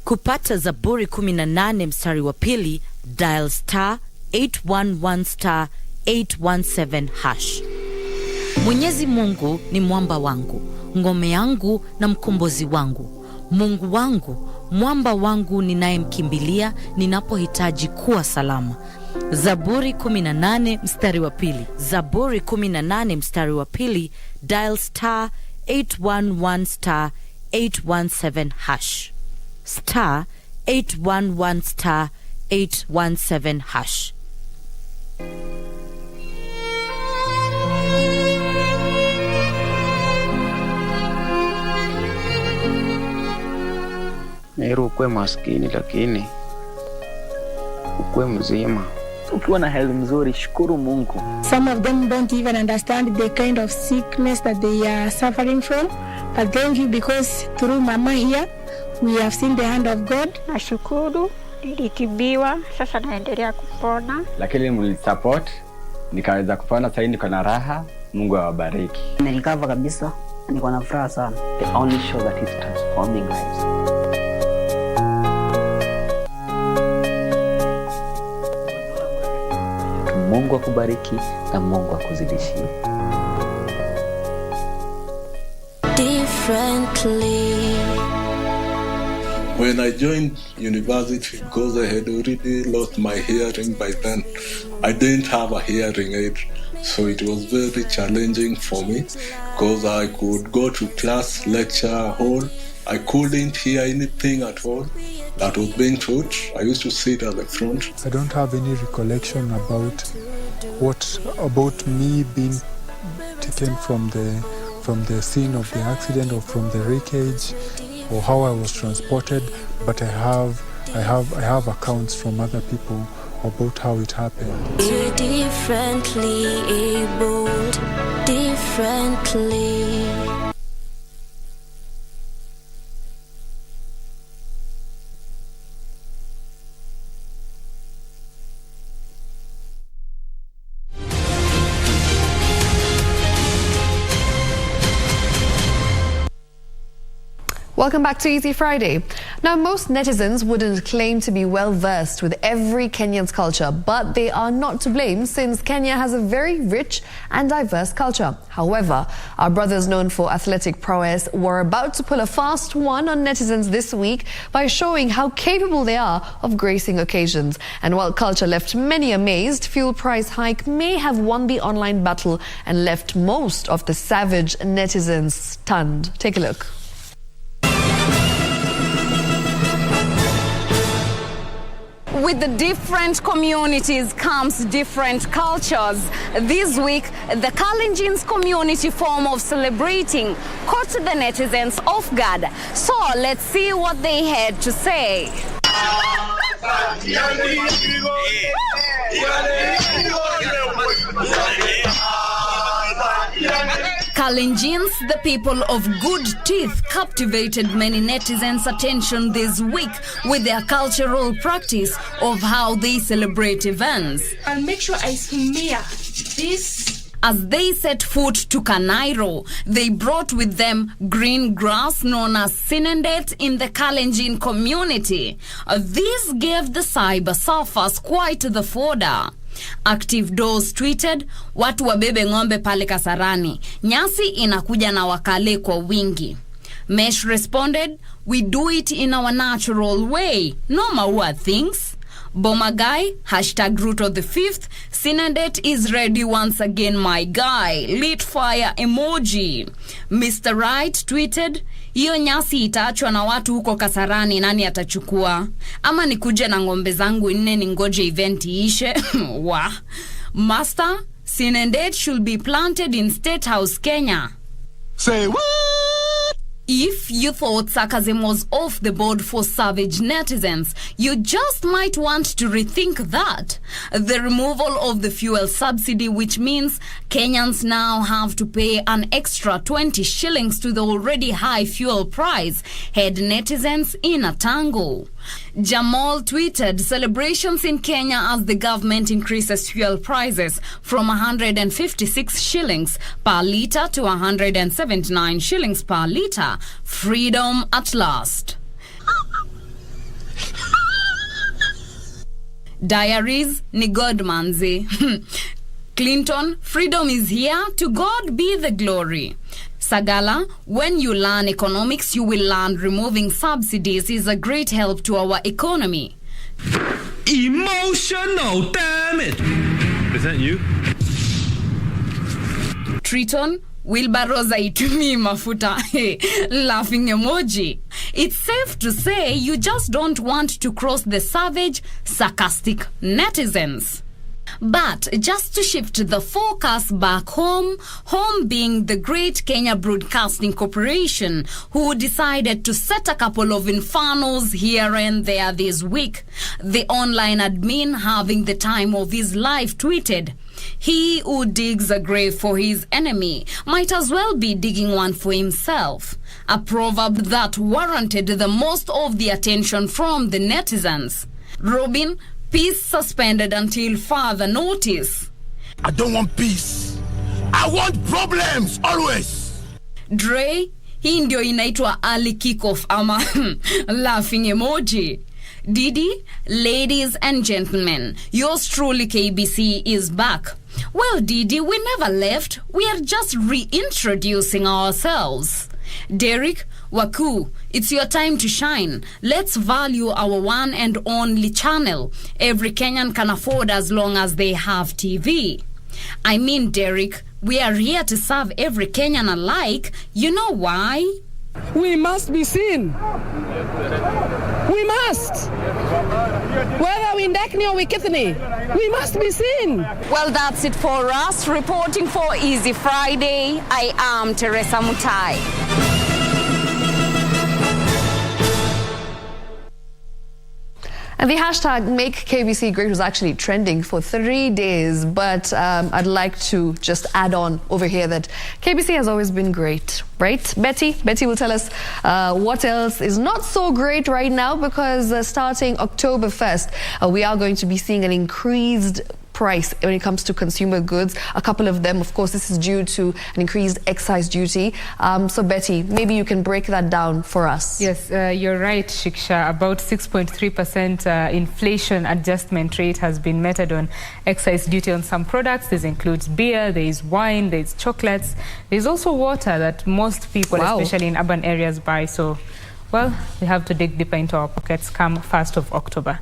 Kupata Zaburi 18 mstari wa pili, dial *811 *817 #. Mwenyezi Mungu ni mwamba wangu, ngome yangu na mkombozi wangu. Mungu wangu, mwamba wangu ninayemkimbilia ninapohitaji kuwa salama. Zaburi 18 mstari wa pili. Zaburi 18 mstari wa pili. Dial star 811 star 817 hash. Star 811 star 817 hash. Nero ukwe maskini lakini ukwe mzima. Ukiwa na hali mzuri, shukuru Mungu. Some of them don't even understand the kind of sickness that they are suffering from. But thank you because through Mama here, we have seen the hand of God. Nashukuru, nilitibiwa, sasa naendelea kupona. Lakini mlisupport, nikaweza kupona, sasa niko na raha. Mungu awabariki. Nilikava kabisa, niko na furaha sana. The only show that is transforming lives. Mungu akubariki na Mungu akuzidishie. Differently. When I joined university, because I had already lost my hearing by then, I didn't have a hearing aid. So it was very challenging for me because I could go to class, lecture hall. I couldn't hear anything at all that was being taught. I used to sit at the front. I don't have any recollection about me being taken from the scene of the accident or from the wreckage or how I was transported, but I have accounts from other people about how it happened. We're differently abled, differently. Welcome back to Easy Friday. Now, most netizens wouldn't claim to be well versed with every Kenyan's culture, but they are not to blame since Kenya has a very rich and diverse culture. However, our brothers known for athletic prowess were about to pull a fast one on netizens this week by showing how capable they are of gracing occasions. And while culture left many amazed, fuel price hike may have won the online battle and left most of the savage netizens stunned. Take a look. With the different communities comes different cultures. This week, the Kalenjin's community form of celebrating caught the netizens off guard. So let's see what they had to say. Kalenjins, the people of good teeth, captivated many netizens' attention this week with their cultural practice of how they celebrate events. I'll make sure I smear this. As they set foot to Kanairo, they brought with them green grass known as sinendet in the Kalenjin community. This gave the cyber surfers quite the fodder. Active Doors tweeted, watu wabebe ng'ombe pale Kasarani. Nyasi inakuja na wakale kwa wingi. Mesh responded, we do it in our natural way. No maua things. Bomagai, #Ruto the 5th, Sinendet is ready once again, my guy. Lit fire emoji. Mr. Right tweeted, hiyo nyasi itaachwa na watu huko Kasarani, nani atachukua? Ama nikuje na ng'ombe zangu 4 ningoje event iishe? Wa. Master, Sinendet should be planted in State House, Kenya. Say what? If you thought sarcasm was off the board for savage netizens, you just might want to rethink that. The removal of the fuel subsidy, which means Kenyans now have to pay an extra 20 shillings to the already high fuel price, had netizens in a tango. Jamal tweeted, celebrations in Kenya as the government increases fuel prices from 156 shillings per litre to 179 shillings per litre. Freedom at last. Diaries ni Godmanzi. Clinton, freedom is here, to God be the glory. Sagala, when you learn economics, you will learn removing subsidies is a great help to our economy. Emotional damage. Is that you? Triton, wheelbarrows haitumii mafuta. Laughing emoji. It's safe to say you just don't want to cross the savage, sarcastic netizens. But just to shift the focus back home being the great Kenya Broadcasting Corporation, who decided to set a couple of infernos here and there this week. The online admin, having the time of his life, tweeted, "He who digs a grave for his enemy might as well be digging one for himself." A proverb that warranted the most of the attention from the netizens. Robin, peace suspended until further notice. I don't want peace. I want problems always. Dre, hii ndio inaitwa early kickoff ama laughing emoji. Didi, ladies and gentlemen, yours truly KBC is back. Well, Didi, we never left. We are just reintroducing ourselves. Derek, Waku, it's your time to shine. Let's value our one and only channel. Every Kenyan can afford as long as they have TV. I mean, Derek, we are here to serve every Kenyan alike. You know why? We must be seen. We must. Whether we Ndekni or we Kithini, we must be seen. Well, that's it for us. Reporting for Easy Friday, I am Teresa Mutai. And the hashtag Make KBC Great was actually trending for 3 days. But I'd like to just add on over here that KBC has always been great, right? Betty will tell us what else is not so great right now, because starting October 1st, we are going to be seeing an increased price when it comes to consumer goods. A couple of them, of course, this is due to an increased excise duty. So Betty, maybe you can break that down for us. Yes, you're right, Shiksha. About 6.3% inflation adjustment rate has been meted on excise duty on some products. This includes beer, there is wine, there is chocolates. There's also water that most people, especially in urban areas, buy. So, well, we have to dig deeper into our pockets come 1st of October.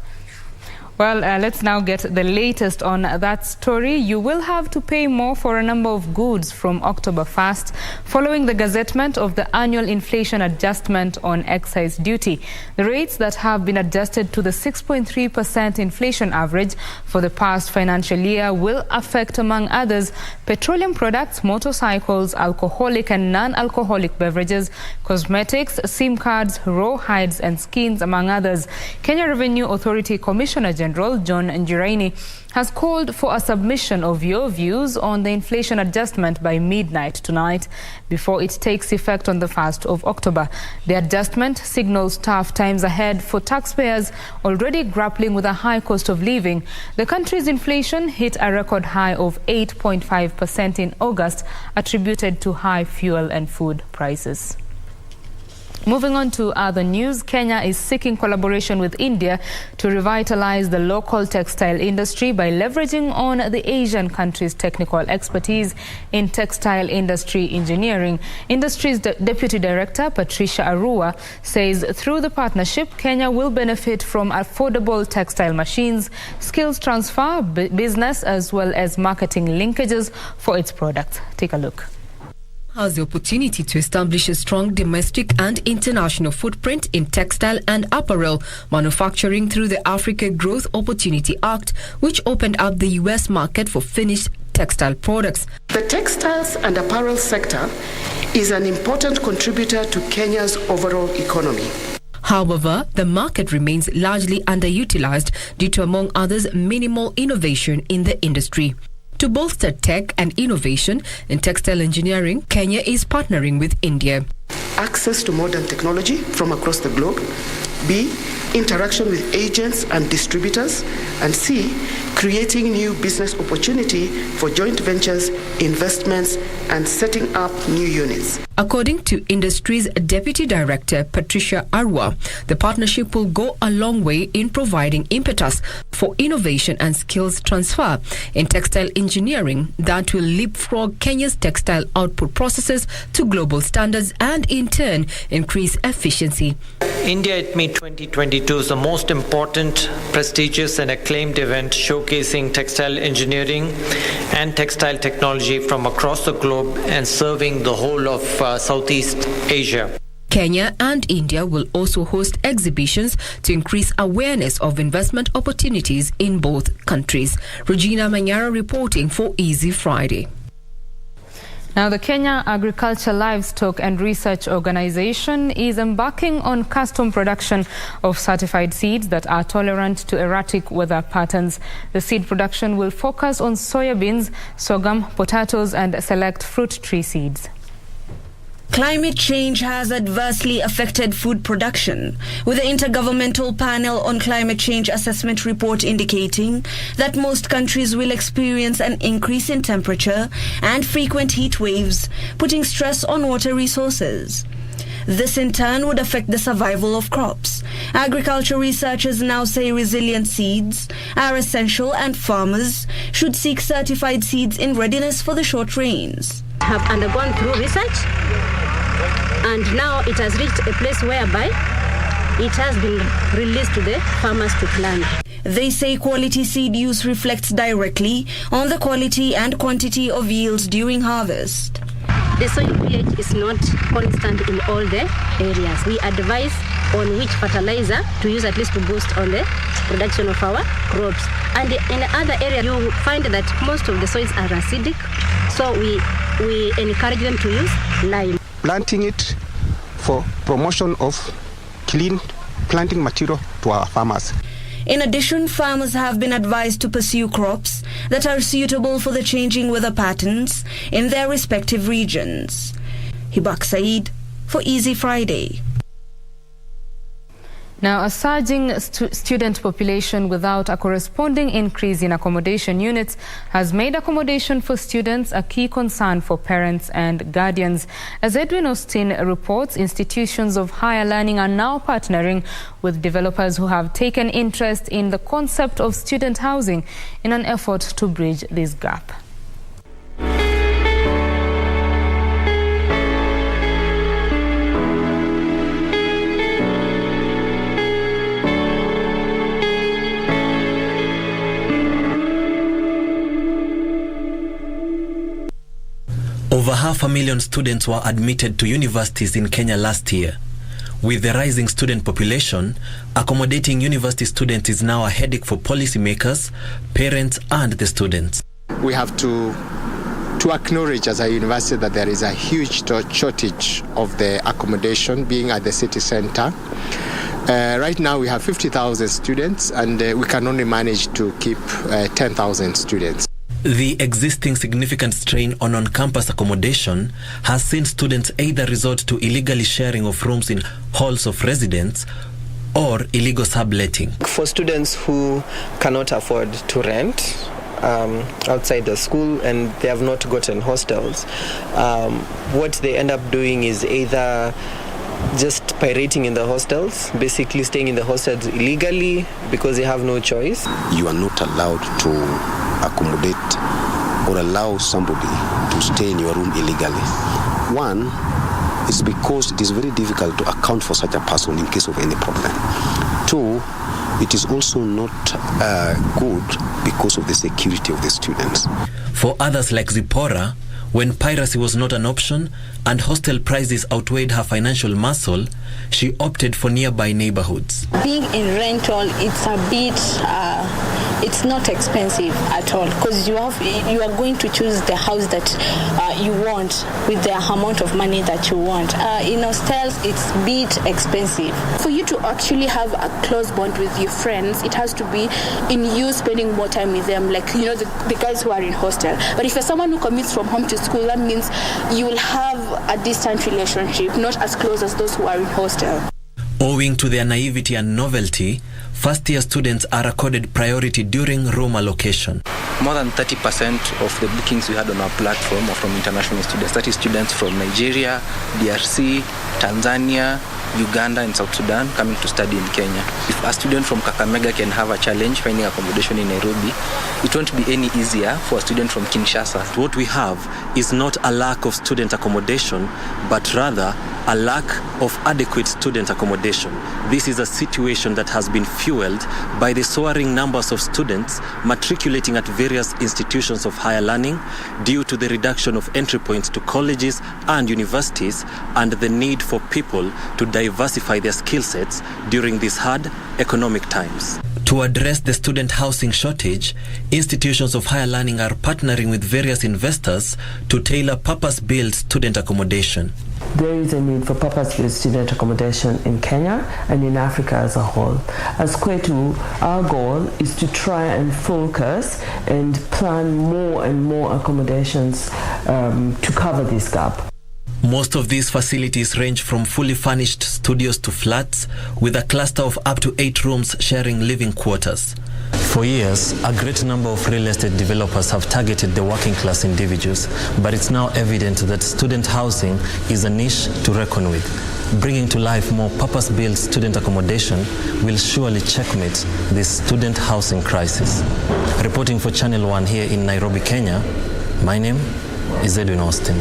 Well, let's now get the latest on that story. You will have to pay more for a number of goods from October 1st, following the gazettement of the annual inflation adjustment on excise duty. The rates that have been adjusted to the 6.3% inflation average for the past financial year will affect, among others, petroleum products, motorcycles, alcoholic and non-alcoholic beverages, cosmetics, SIM cards, raw hides and skins, among others. Kenya Revenue Authority Commissioner General John Njiraini has called for a submission of your views on the inflation adjustment by midnight tonight before it takes effect on the 1st of October. The adjustment signals tough times ahead for taxpayers already grappling with a high cost of living. The country's inflation hit a record high of 8.5% in August, attributed to high fuel and food prices. Moving on to other news, Kenya is seeking collaboration with India to revitalize the local textile industry by leveraging on the Asian country's technical expertise in textile industry engineering. Industry's Deputy Director, Patricia Arora, says through the partnership, Kenya will benefit from affordable textile machines, skills transfer, business, as well as marketing linkages for its products. Take a look. Has the opportunity to establish a strong domestic and international footprint in textile and apparel manufacturing through the Africa Growth Opportunity Act, which opened up the U.S. market for finished textile products. The textiles and apparel sector is an important contributor to Kenya's overall economy. However, the market remains largely underutilized due to, among others, minimal innovation in the industry. To bolster tech and innovation in textile engineering, Kenya is partnering with India. Access to modern technology from across the globe. B, interaction with agents and distributors. And C, creating new business opportunity for joint ventures, investments, and setting up new units. According to industry's Deputy Director Patricia Arora, the partnership will go a long way in providing impetus for innovation and skills transfer in textile engineering that will leapfrog Kenya's textile output processes to global standards and in turn increase efficiency. India at Meet 2022 is the most important, prestigious and acclaimed event showcasing textile engineering and textile technology from across the globe and serving the whole of Southeast Asia. Kenya and India will also host exhibitions to increase awareness of investment opportunities in both countries. Regina Manyara reporting for Easy Friday. Now, the Kenya Agriculture, Livestock and Research Organization is embarking on custom production of certified seeds that are tolerant to erratic weather patterns. The seed production will focus on soybeans, sorghum, potatoes and select fruit tree seeds. Climate change has adversely affected food production, with the Intergovernmental Panel on Climate Change Assessment report indicating that most countries will experience an increase in temperature and frequent heat waves, putting stress on water resources. This in turn would affect the survival of crops. Agriculture researchers now say resilient seeds are essential and farmers should seek certified seeds in readiness for the short rains. Have undergone through research, and now it has reached a place whereby it has been released to the farmers to plant. They say quality seed use reflects directly on the quality and quantity of yields during harvest. The soil pH is not constant in all the areas. We advise on which fertilizer to use at least to boost on the production of our crops. And in the other area, you will find that most of the soils are acidic, so we encourage them to use lime. Planting it for promotion of clean planting material to our farmers. In addition, farmers have been advised to pursue crops that are suitable for the changing weather patterns in their respective regions. Hibak Said for Easy Friday. Now, a surging student population without a corresponding increase in accommodation units has made accommodation for students a key concern for parents and guardians. As Edwin Austin reports, institutions of higher learning are now partnering with developers who have taken interest in the concept of student housing in an effort to bridge this gap. Over 500,000 students were admitted to universities in Kenya last year. With the rising student population, accommodating university students is now a headache for policymakers, parents, and the students. We have to acknowledge as a university that there is a huge shortage of the accommodation being at the city center. Right now we have 50,000 students and we can only manage to keep 10,000 students. The existing significant strain on on-campus accommodation has seen students either resort to illegally sharing of rooms in halls of residence or illegal subletting. For students who cannot afford to rent outside the school and they have not gotten hostels, what they end up doing is either just pirating in the hostels, basically staying in the hostels illegally because they have no choice. You are not allowed to accommodate or allow somebody to stay in your room illegally. One is because it is very difficult to account for such a person in case of any problem. Two, it is also not good because of the security of the students. For others like Zipporah, when piracy was not an option and hostel prices outweighed her financial muscle, she opted for nearby neighborhoods. Being in rental, it's a bit, it's not expensive at all because you are going to choose the house that you want with the amount of money that you want. In hostels, it's a bit expensive. For you to actually have a close bond with your friends, it has to be in you spending more time with them, like, you know, the guys who are in hostel. But if you're someone who commutes from home to school, that means you will have a distant relationship, not as close as those who are in hostel. Owing to their naivety and novelty, first-year students are accorded priority during room allocation. More than 30% of the bookings we had on our platform are from international students. That is students from Nigeria, DRC, Tanzania, Uganda and South Sudan coming to study in Kenya. If a student from Kakamega can have a challenge finding accommodation in Nairobi, it won't be any easier for a student from Kinshasa. What we have is not a lack of student accommodation, but rather a lack of adequate student accommodation. This is a situation that has been fueled by the soaring numbers of students matriculating at various institutions of higher learning due to the reduction of entry points to colleges and universities and the need for people to diversify their skill sets during these hard economic times. To address the student housing shortage, institutions of higher learning are partnering with various investors to tailor purpose-built student accommodation. There is a need for purpose-built student accommodation in Kenya and in Africa as a whole. As Kwetu, our goal is to try and focus and plan more and more accommodations to cover this gap. Most of these facilities range from fully furnished studios to flats, with a cluster of up to 8 rooms sharing living quarters. For years, a great number of real estate developers have targeted the working class individuals, but it's now evident that student housing is a niche to reckon with. Bringing to life more purpose-built student accommodation will surely checkmate this student housing crisis. Reporting for Channel 1 here in Nairobi, Kenya, my name is Edwin Austin.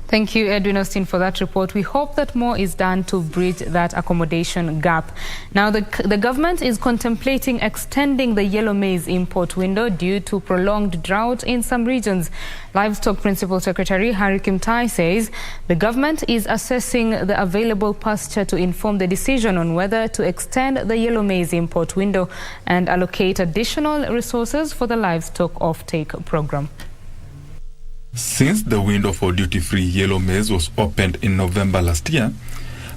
Thank you, Edwin Austin, for that report. We hope that more is done to bridge that accommodation gap. Now, the government is contemplating extending the yellow maize import window due to prolonged drought in some regions. Livestock Principal Secretary Harry Kimtai says the government is assessing the available pasture to inform the decision on whether to extend the yellow maize import window and allocate additional resources for the livestock offtake program. Since the window for duty-free yellow maize was opened in November last year,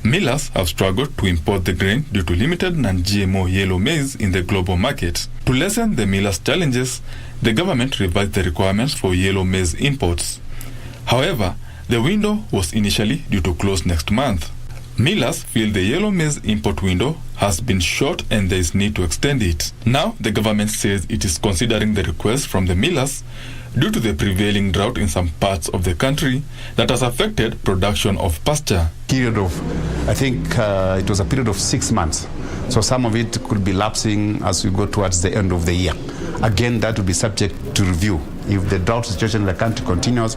millers have struggled to import the grain due to limited non-GMO yellow maize in the global market. To lessen the millers' challenges, the government revised the requirements for yellow maize imports. However, the window was initially due to close next month. Millers feel the yellow maize import window has been short and there is need to extend it. Now, the government says it is considering the request from the millers due to the prevailing drought in some parts of the country that has affected production of pasture. I think it was a period of 6 months. So some of it could be lapsing as we go towards the end of the year. Again, that will be subject to review. If the drought situation in the country continues,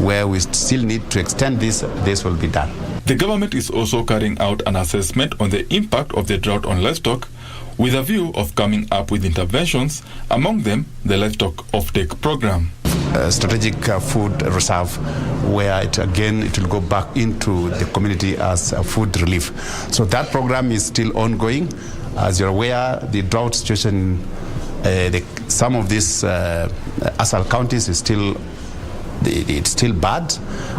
where we still need to extend this will be done. The government is also carrying out an assessment on the impact of the drought on livestock, with a view of coming up with interventions, among them the livestock offtake program. A strategic food reserve where it will go back into the community as a food relief. So that program is still ongoing. As you're aware, the drought situation, some of these ASAL counties is still bad.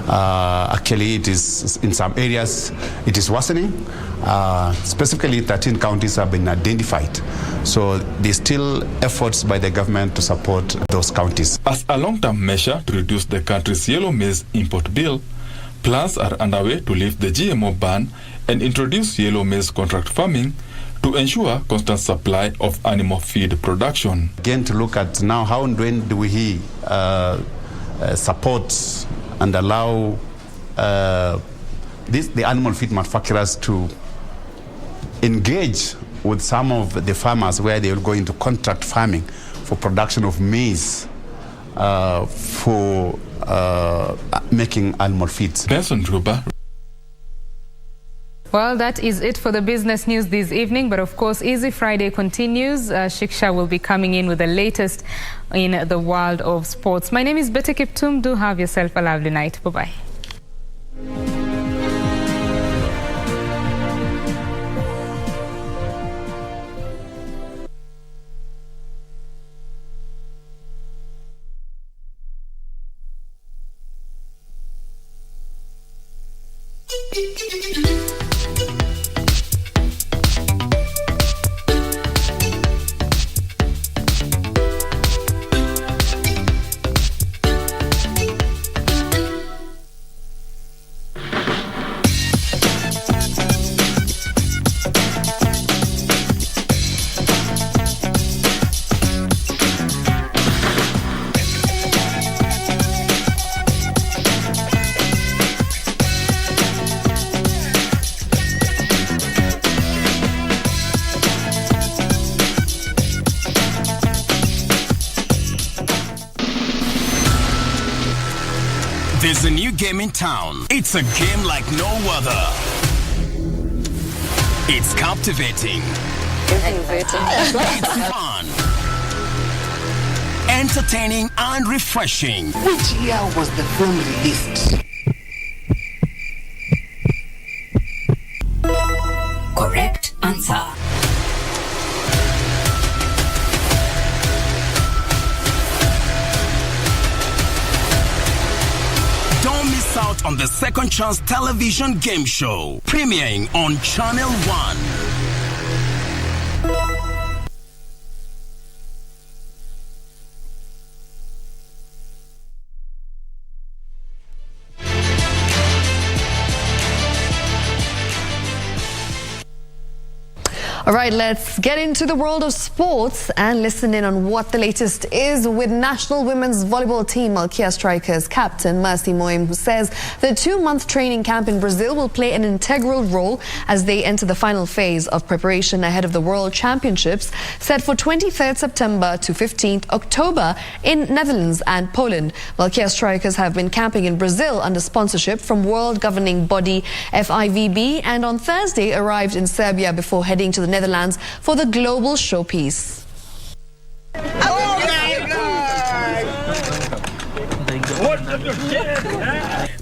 Actually, it is in some areas it is worsening. Specifically, 13 counties have been identified. So there's still efforts by the government to support those counties. As a long-term measure to reduce the country's yellow maize import bill, plans are underway to lift the GMO ban and introduce yellow maize contract farming to ensure constant supply of animal feed production. Again, to look at now how and when do we support and allow the animal feed manufacturers to engage with some of the farmers where they will go into contract farming for production of maize for making animal feeds. Benson Ruba. Well, that is it for the business news this evening. But of course, Easy Friday continues. Shiksha will be coming in with the latest in the world of sports. My name is Betty Kiptum. Do have yourself a lovely night. Bye-bye. Thank you. There's a new game in town. It's a game like no other. It's captivating. It's fun. Entertaining and refreshing. Which year was the film released? Correct answer. Don't miss out on the Second Chance television game show, premiering on Channel 1. All right, let's get into the world of sports and listen in on what the latest is with national women's volleyball team Malkia Strikers captain Mercy Moim, who says the 2-month training camp in Brazil will play an integral role as they enter the final phase of preparation ahead of the World Championships set for 23rd September to 15th October in Netherlands and Poland. Malkia Strikers have been camping in Brazil under sponsorship from world governing body FIVB and on Thursday arrived in Serbia before heading to the Netherlands for the global showpiece.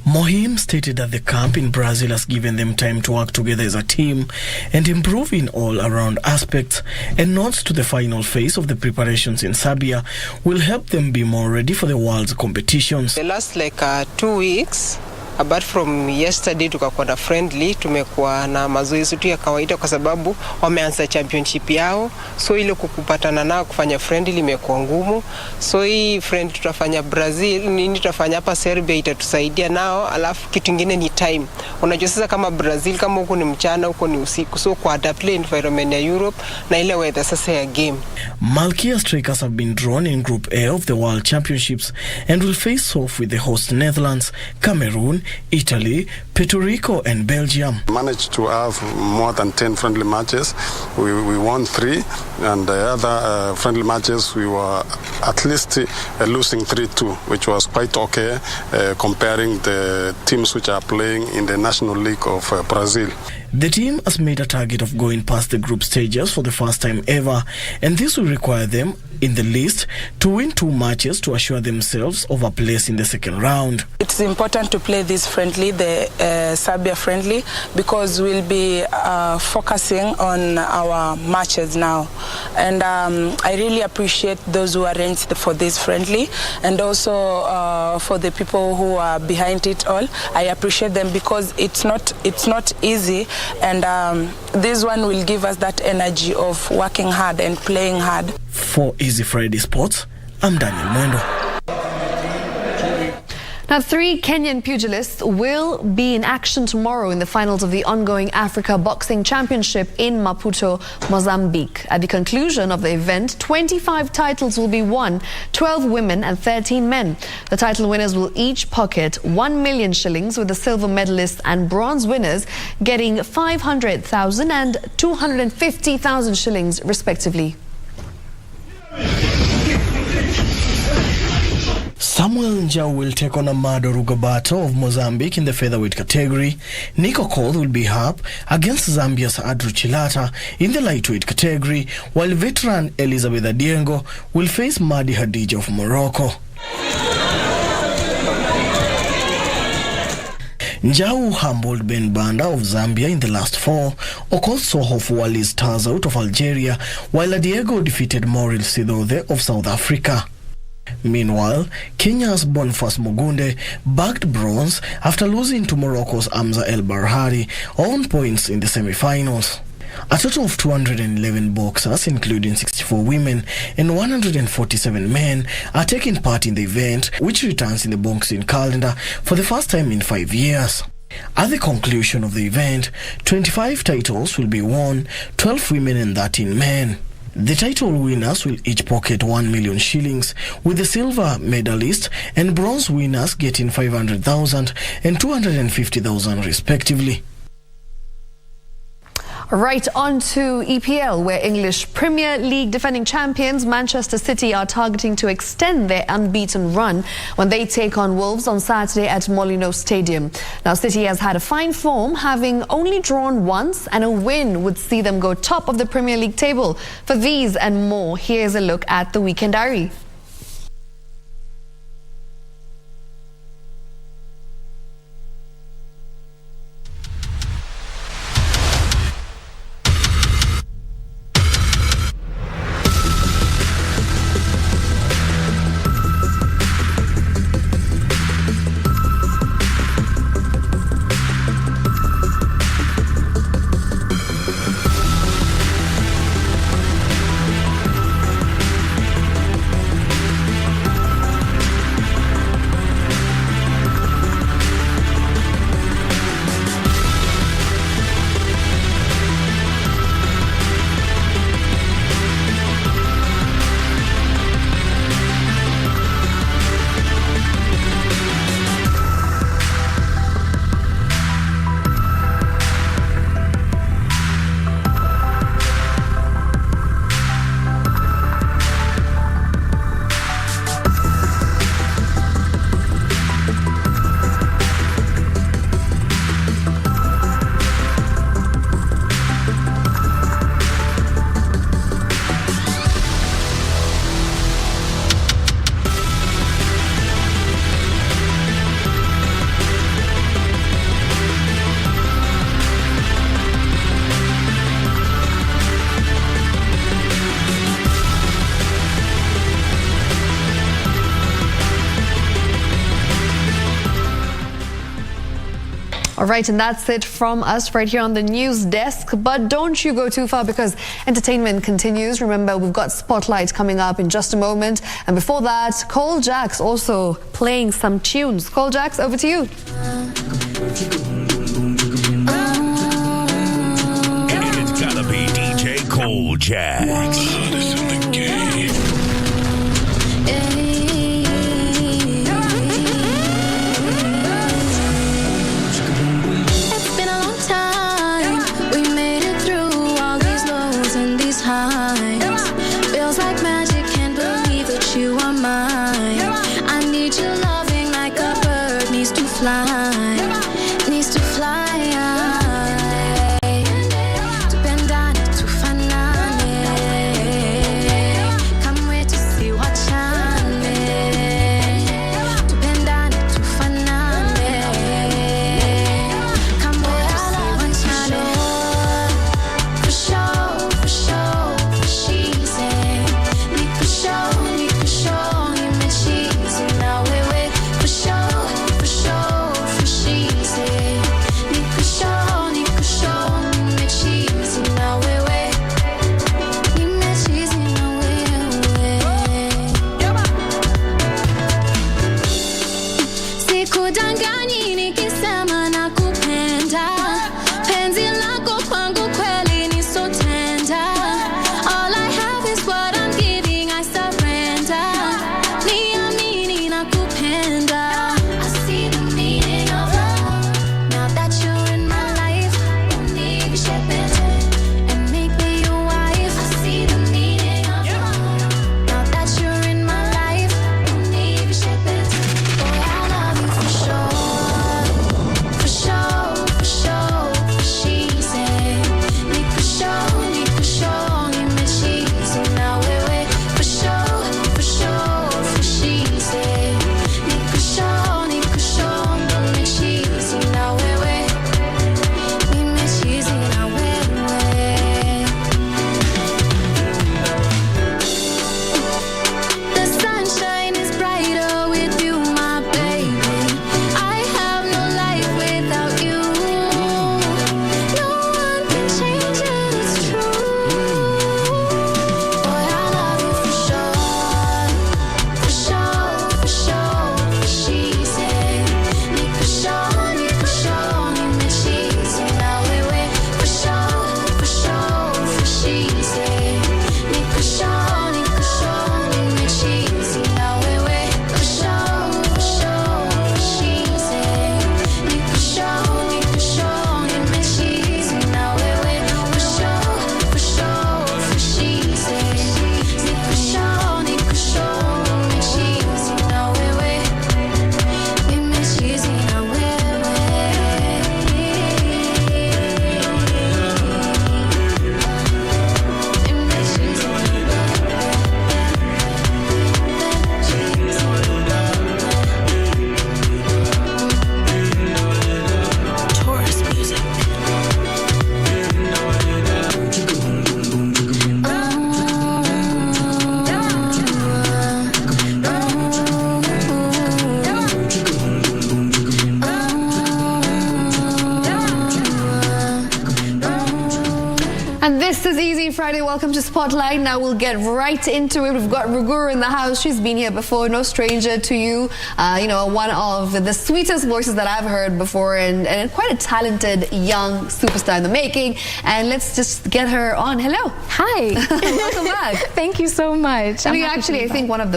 Mohim stated that the camp in Brazil has given them time to work together as a team and improve in all around aspects, and nods to the final phase of the preparations in Serbia will help them be more ready for the world's competitions. The last 2 weeks, apart from yesterday tukakuwa na friendly, tumekuwa na mazoezi tu ya kawaida kwa sababu wameanza championship yao, so ile kukupatana nao kufanya friendly imekuwa ngumu. So hii friend tutafanya Brazil, nini tutafanya hapa Serbia itatusaidia nao, alafu kitu kingine ni time. Unajua sasa kama Brazil kama huko ni mchana huko ni usiku, so kwa adapt environment ya Europe na ile weather sasa ya game. Malkia Strikers have been drawn in Group A of the World Championships and will face off with the host Netherlands, Cameroon, Italy, Puerto Rico and Belgium. We managed to have more than 10 friendly matches. We won 3, and the other friendly matches we were at least losing 3-2, which was quite okay comparing the teams which are playing in the National League of Brazil. The team has made a target of going past the group stages for the first time ever, and this will require them in the list to win 2 matches to assure themselves of a place in the second round. It's important to play this friendly, the Serbia friendly, because we'll be focusing on our matches now. And I really appreciate those who arranged for this friendly, and also for the people who are behind it all. I appreciate them because it's not easy, and this one will give us that energy of working hard and playing hard. For Easy Friday Sports, I'm Daniel Mwendo. Now, 3 Kenyan pugilists will be in action tomorrow in the finals of the ongoing Africa Boxing Championship in Maputo, Mozambique. At the conclusion of the event, 25 titles will be won, 12 women and 13 men. The title winners will each pocket 1 million shillings, with the silver medalists and bronze winners getting 500,000 and 250,000 shillings respectively. Samuel Njau will take on Amado Rugabato of Mozambique in the featherweight category. Nico Cole will be up against Zambia's Adru Chilata in the lightweight category, while veteran Elizabeth Adiengo will face Madi Hadija of Morocco. Njau humbled Ben Banda of Zambia in the last 4. Okol Sohof Wallis Stars out of Algeria, while Adiego defeated Moril Sidothe of South Africa. Meanwhile, Kenya's Boniface Mugunde bagged bronze after losing to Morocco's Amza El Barhari on points in the semi-finals. A total of 211 boxers, including 64 women and 147 men, are taking part in the event, which returns in the boxing calendar for the first time in 5 years. At the conclusion of the event, 25 titles will be won, 12 women and 13 men. The title winners will each pocket 1 million shillings, with the silver medalist and bronze winners getting 500,000 and 250,000 respectively. Right on to EPL, where English Premier League defending champions Manchester City are targeting to extend their unbeaten run when they take on Wolves on Saturday at Molineux Stadium. Now, City has had a fine form, having only drawn once, and a win would see them go top of the Premier League table. For these and more, here's a look at the Weekend Diary. All right, and that's it from us right here on the news desk. But don't you go too far, because entertainment continues. Remember, we've got Spotlight coming up in just a moment. And before that, Cole Jack's also playing some tunes. Cole Jack's, over to you. It's gotta be DJ Cole Jack's. is Easy Friday. Welcome to Spotlight. Now we'll get right into it. We've got Ruguru in the house. She's been here before, no stranger to you. One of the sweetest voices that I've heard before, and quite a talented young superstar in the making. And let's just get her on. Hello. Hi. Welcome back. Thank you so much. I think one of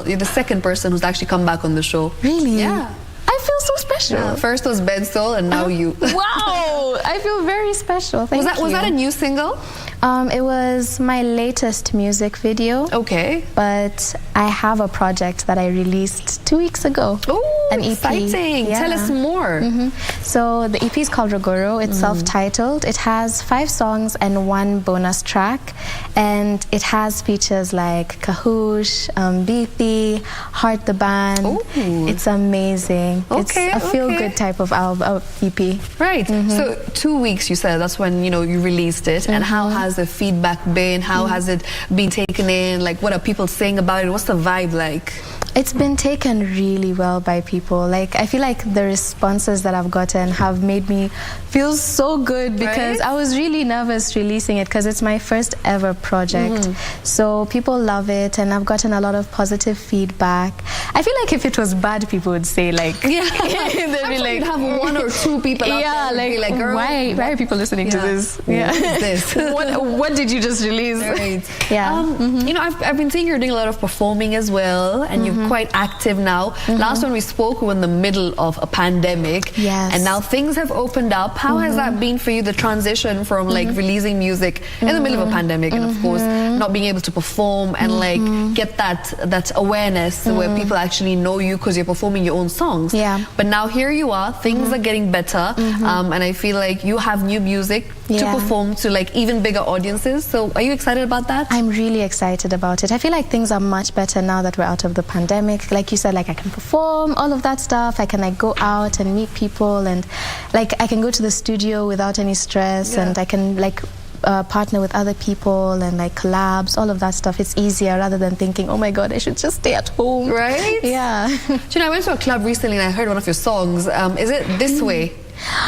you're the second person who's actually come back on the show. Really? Yeah. I feel so special. Yeah, first was Ben Stoll and now you. Wow! I feel very special. Thank you. Was that a new single? It was my latest music video. Okay. But I have a project that I released 2 weeks ago. Oh, an EP. Exciting. Yeah. Tell us more. So the EP is called Ruguru. It's self-titled. It has 5 songs and 1 bonus track. And it has features like Kahoosh, Beathy, Heart the Band. Ooh. It's amazing. Okay, it's a feel-good type of album, EP. Right. So 2 weeks, you said, that's when, you released it. And how has the feedback been? How has it been taken in? Like, what are people saying about it? What's the vibe like? It's been taken really well by people. Like, I feel like the responses that I've gotten have made me feel so good because I was really nervous releasing it because it's my first ever project. So people love it and I've gotten a lot of positive feedback. I feel like if it was bad, people would say like, they'd be like, you'd have 1 or 2 people out there be like, girl, why are people listening to this? What is this? what did you just release? I've been seeing you're doing a lot of performing as well, and you're quite active now. Last when we spoke, we were in the middle of a pandemic, and now things have opened up. How has that been for you, the transition from like releasing music in the middle of a pandemic and of course not being able to perform and like get that awareness where people actually know you because you're performing your own songs? But now here you are, things are getting better, and I feel like you have new music to perform to like even bigger audiences. So are you excited about that? I'm really excited about it. I feel like things are much better now that we're out of the pandemic. Like you said, like I can perform, all of that stuff. I can like go out and meet people, and like I can go to the studio without any stress, and I can like partner with other people and like collabs, all of that stuff. It's easier rather than thinking, oh my God, I should just stay at home. Right? Yeah. I went to a club recently and I heard one of your songs. Is it This Way?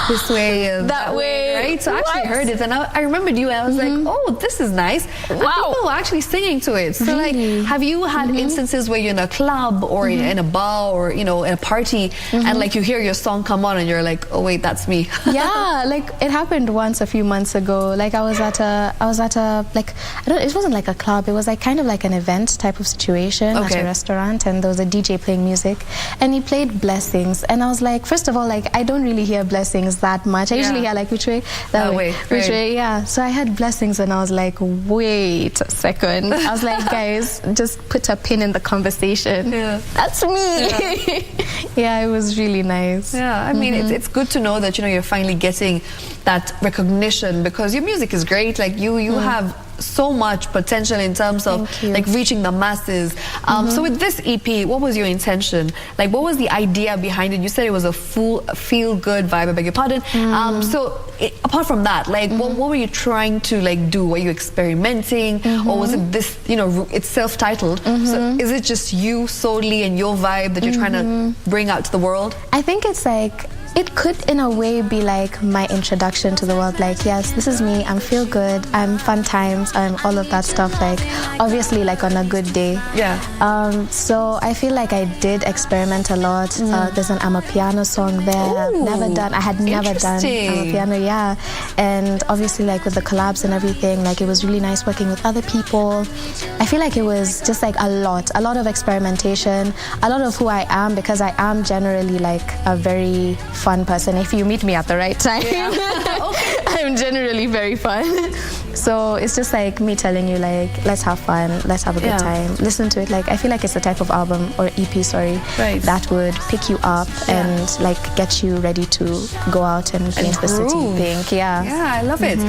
This way, that way, right? So I actually heard it, and I remembered you, and I was like, oh, this is nice. And people were actually singing to it. So like, have you had instances where you're in a club or in a bar or in a party, and like you hear your song come on and you're like, oh wait, that's me? Yeah, like it happened once a few months ago. Like I was at a like, it wasn't like a club, it was like kind of like an event type of situation at a restaurant, and there was a DJ playing music and he played Blessings, and I was like, first of all, like I don't really hear Blessings that much. I usually hear like which way, that way, which way, So I had Blessings and I was like, wait a second. I was like, guys, just put a pin in the conversation. That's me. It was really nice. I mean, it's good to know that you're finally getting that recognition, because your music is great. Like you have so much potential in terms of like reaching the masses. So with this EP, what was your intention? Like, what was the idea behind it? You said it was a full feel-good vibe, I beg your pardon. Apart from that, like what were you trying to like do? Were you experimenting, or was it this, it's self-titled, so is it just you solely and your vibe that you're trying to bring out to the world? I think it's like, it could in a way be like my introduction to the world. Like, yes, this is me, I'm feel good, I'm fun times, I'm all of that stuff, like obviously like on a good day. So I feel like I did experiment a lot. There's an Amapiano song there. I had never done Amapiano, and obviously like with the collabs and everything, like it was really nice working with other people. I feel like it was just like a lot of experimentation, a lot of who I am, because I am generally like a very fun person. If you meet me at the right time, I'm generally very fun. So it's just like me telling you, like, let's have fun, let's have a good time, listen to it. Like, I feel like it's the type of album or EP, that would pick you up and like get you ready to go out and paint the city pink. I love it.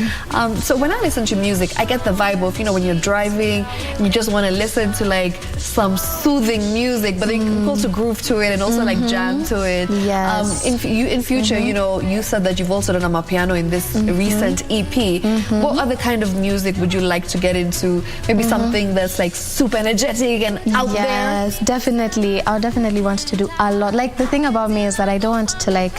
So when I listen to music, I get the vibe of, when you're driving and you just want to listen to like some soothing music, but then you can also groove to it and also like jam to it. In future, you said that you've also done Amapiano in this recent EP. What other kind kind of music would you like to get into? Maybe something that's like super energetic and out there? Yes, definitely. I definitely want to do a lot. Like, the thing about me is that I don't want to like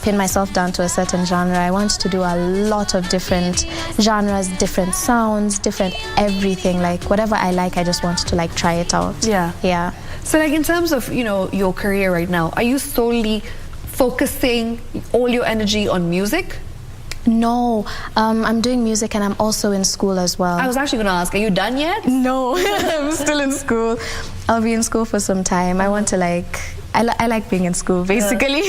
pin myself down to a certain genre. I want to do a lot of different genres, different sounds, different everything. Like, whatever I like, I just want to like try it out. Yeah. So like, in terms of, you know, your career right now, are you solely focusing all your energy on music? No, I'm doing music and I'm also in school as well. I was actually going to ask, are you done yet? No, I'm still in school. I'll be in school for some time. I want to like, I like being in school basically.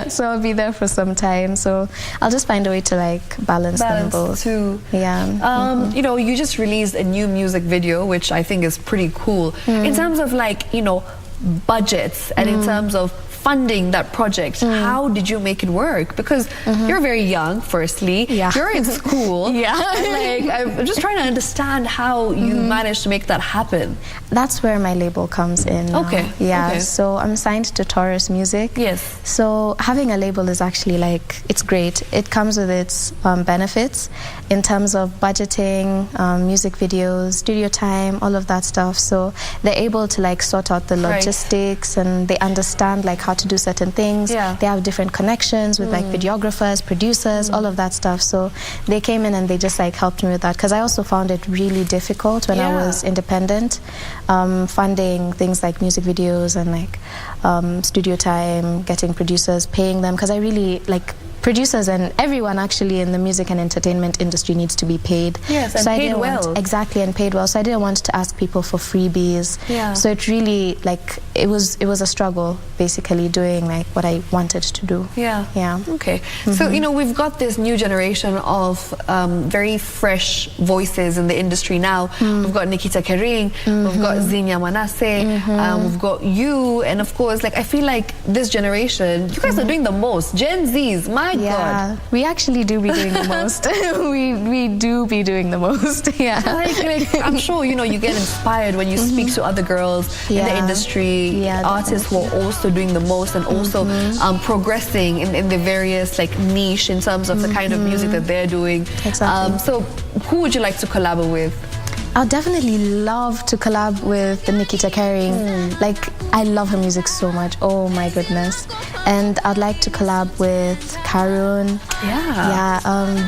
So I'll be there for some time. So I'll just find a way to like balance them both. Too. Yeah. You know, you just released a new music video, which I think is pretty cool. In terms of like, you know, budgets and in terms of funding that project, how did you make it work? Because you're very young, firstly. You're in school. And like, I'm just trying to understand how you managed to make that happen. That's where my label comes in. Okay. So I'm signed to Taurus Music. So having a label is actually like, it's great. It comes with its benefits in terms of budgeting, music videos, studio time, all of that stuff. So they're able to like sort out the logistics and they understand like how to do certain things. They have different connections with like videographers, producers, all of that stuff. So they came in and they just like helped me with that, because I also found it really difficult when I was independent, funding things like music videos and like studio time, getting producers, paying them, because I really like producers and everyone actually in the music and entertainment industry needs to be paid. Yes, and so paid well. Exactly, and paid well. So I didn't want to ask people for freebies. So it really, like, it was a struggle, basically, doing like what I wanted to do. Okay. So, you know, we've got this new generation of very fresh voices in the industry now. We've got Nikita Kering, we've got Zinia Manasseh, we've got you, and of course, like, I feel like this generation, you guys are doing the most. Gen Zs, my God. We actually do be doing the most. we do be doing the most. Like, I'm sure, you know, you get inspired when you speak to other girls in the industry, artists who are also doing the most and also progressing in the various like niche in terms of the kind of music that they're doing. So who would you like to collaborate with? I'd definitely love to collab with Nikita Kering. Like, I love her music so much. Oh my goodness. And I'd like to collab with Karun.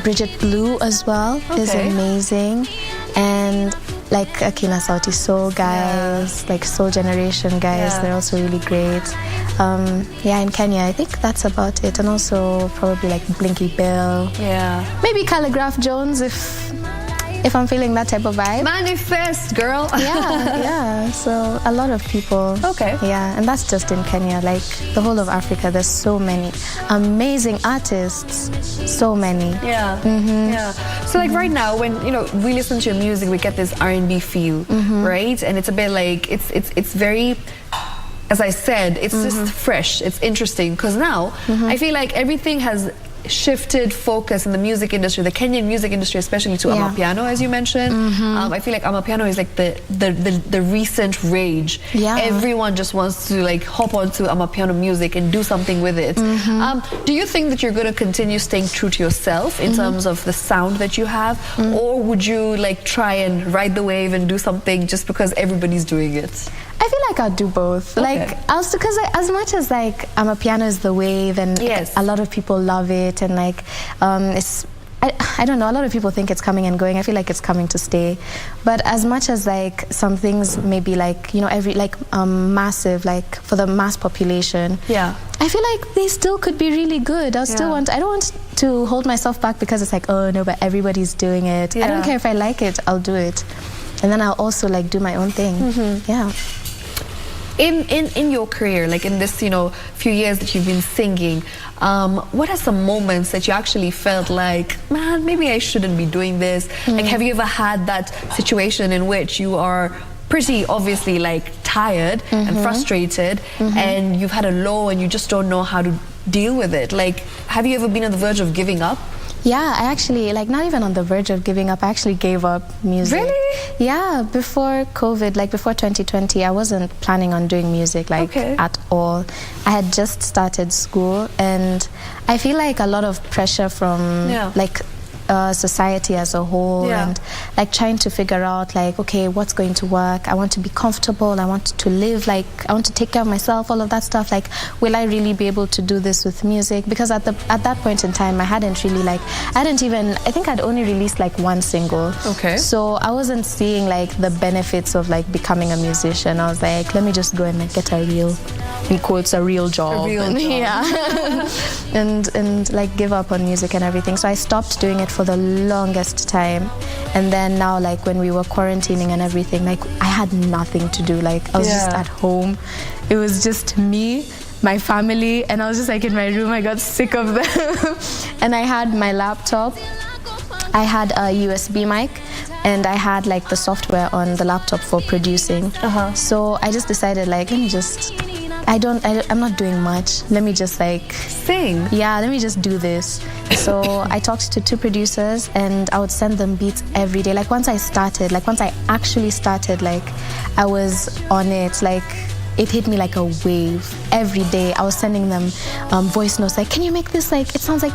Bridget Blue as well is amazing. And like Akina Sauti Soul guys, like Soul Generation guys, they're also really great. In Kenya, I think that's about it. And also probably like Blinky Bill. Maybe Calligraph Jones if I'm feeling that type of vibe. Manifest, girl. So a lot of people. And that's just in Kenya. Like the whole of Africa, there's so many amazing artists. So many. So like right now, when you know we listen to your music, we get this R&B feel, right? And it's a bit like it's very, as I said, it's just fresh. It's interesting because now I feel like everything has shifted focus in the music industry, the Kenyan music industry, especially to Amapiano, as you mentioned. I feel like Amapiano is like the recent rage. Everyone just wants to like hop onto Amapiano music and do something with it. Do you think that you're going to continue staying true to yourself in terms of the sound that you have, or would you like try and ride the wave and do something just because everybody's doing it? I feel like I'll do both. Like, also because as much as like Amapiano is the wave and a lot of people love it, and like it's I don't know, a lot of people think it's coming and going. I feel like it's coming to stay. But as much as like some things maybe like, you know, every like massive, like for the mass population, I feel like they still could be really good. I don't want to hold myself back because it's like, oh no, but everybody's doing it. I don't care if I like it, I'll do it. And then I'll also like do my own thing. In your career, like in this, you know, few years that you've been singing, what are some moments that you actually felt like, man, maybe I shouldn't be doing this? Like, have you ever had that situation in which you are pretty obviously like tired and frustrated and you've had a low and you just don't know how to deal with it? Like, have you ever been on the verge of giving up? Yeah, I actually, like, not even on the verge of giving up, I actually gave up music. Really? Yeah, before COVID, like before 2020, I wasn't planning on doing music, like, at all. I had just started school, and I feel like a lot of pressure from, like, society as a whole, and like trying to figure out like, okay, what's going to work. I want to be comfortable, I want to live, like I want to take care of myself, all of that stuff. Like, will I really be able to do this with music? Because at that point in time, I think I'd only released like one single. Okay. So I wasn't seeing like the benefits of like becoming a musician. I was like, let me just go and like get a real, in quotes, a real job. Yeah. and like give up on music and everything. So I stopped doing it for the longest time. And then now, like when we were quarantining and everything, like I had nothing to do. Like I was just at home. It was just me, my family, and I was just like in my room. I got sick of them. And I had my laptop, I had a USB mic, and I had like the software on the laptop for producing. So I just decided like, let me just, I'm not doing much, let me just like sing. Yeah, let me just do this. So I talked to 2 producers and I would send them beats every day. Like once I actually started, like I was on it, like it hit me like a wave. Every day I was sending them voice notes like, can you make this like, it sounds like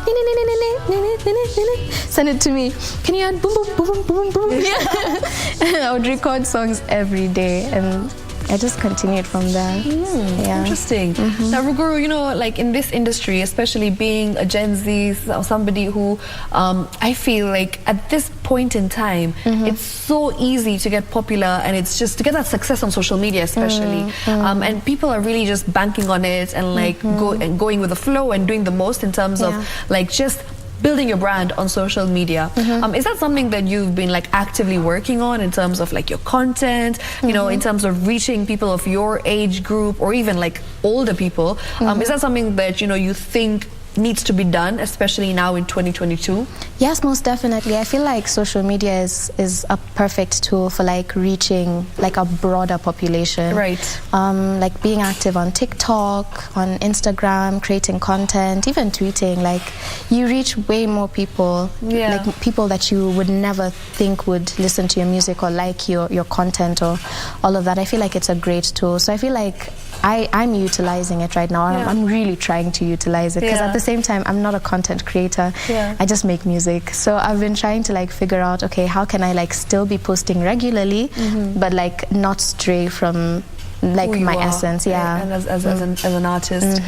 send it to me. Can you add boom boom boom boom boom? And I would record songs every day, and I just continued from there. Interesting. Now, Ruguru, you know, like in this industry, especially being a Gen Z or somebody who I feel like at this point in time, it's so easy to get popular, and it's just to get that success on social media especially. And people are really just banking on it and like going with the flow and doing the most in terms of like just building your brand on social media. Is that something that you've been like actively working on in terms of like your content, you know, in terms of reaching people of your age group or even like older people? Is that something that, you know, you think needs to be done, especially now in 2022? Yes, most definitely. I feel like social media is a perfect tool for like reaching like a broader population. Right. Like being active on TikTok, on Instagram, creating content, even tweeting, like you reach way more people, like people that you would never think would listen to your music or like your content or all of that. I feel like it's a great tool. So I feel like I'm utilizing it right now. I'm really trying to utilize it because at the same time, I'm not a content creator. I just make music. So I've been trying to like figure out, okay, how can I like still be posting regularly, but like not stray from like my essence, and as an artist.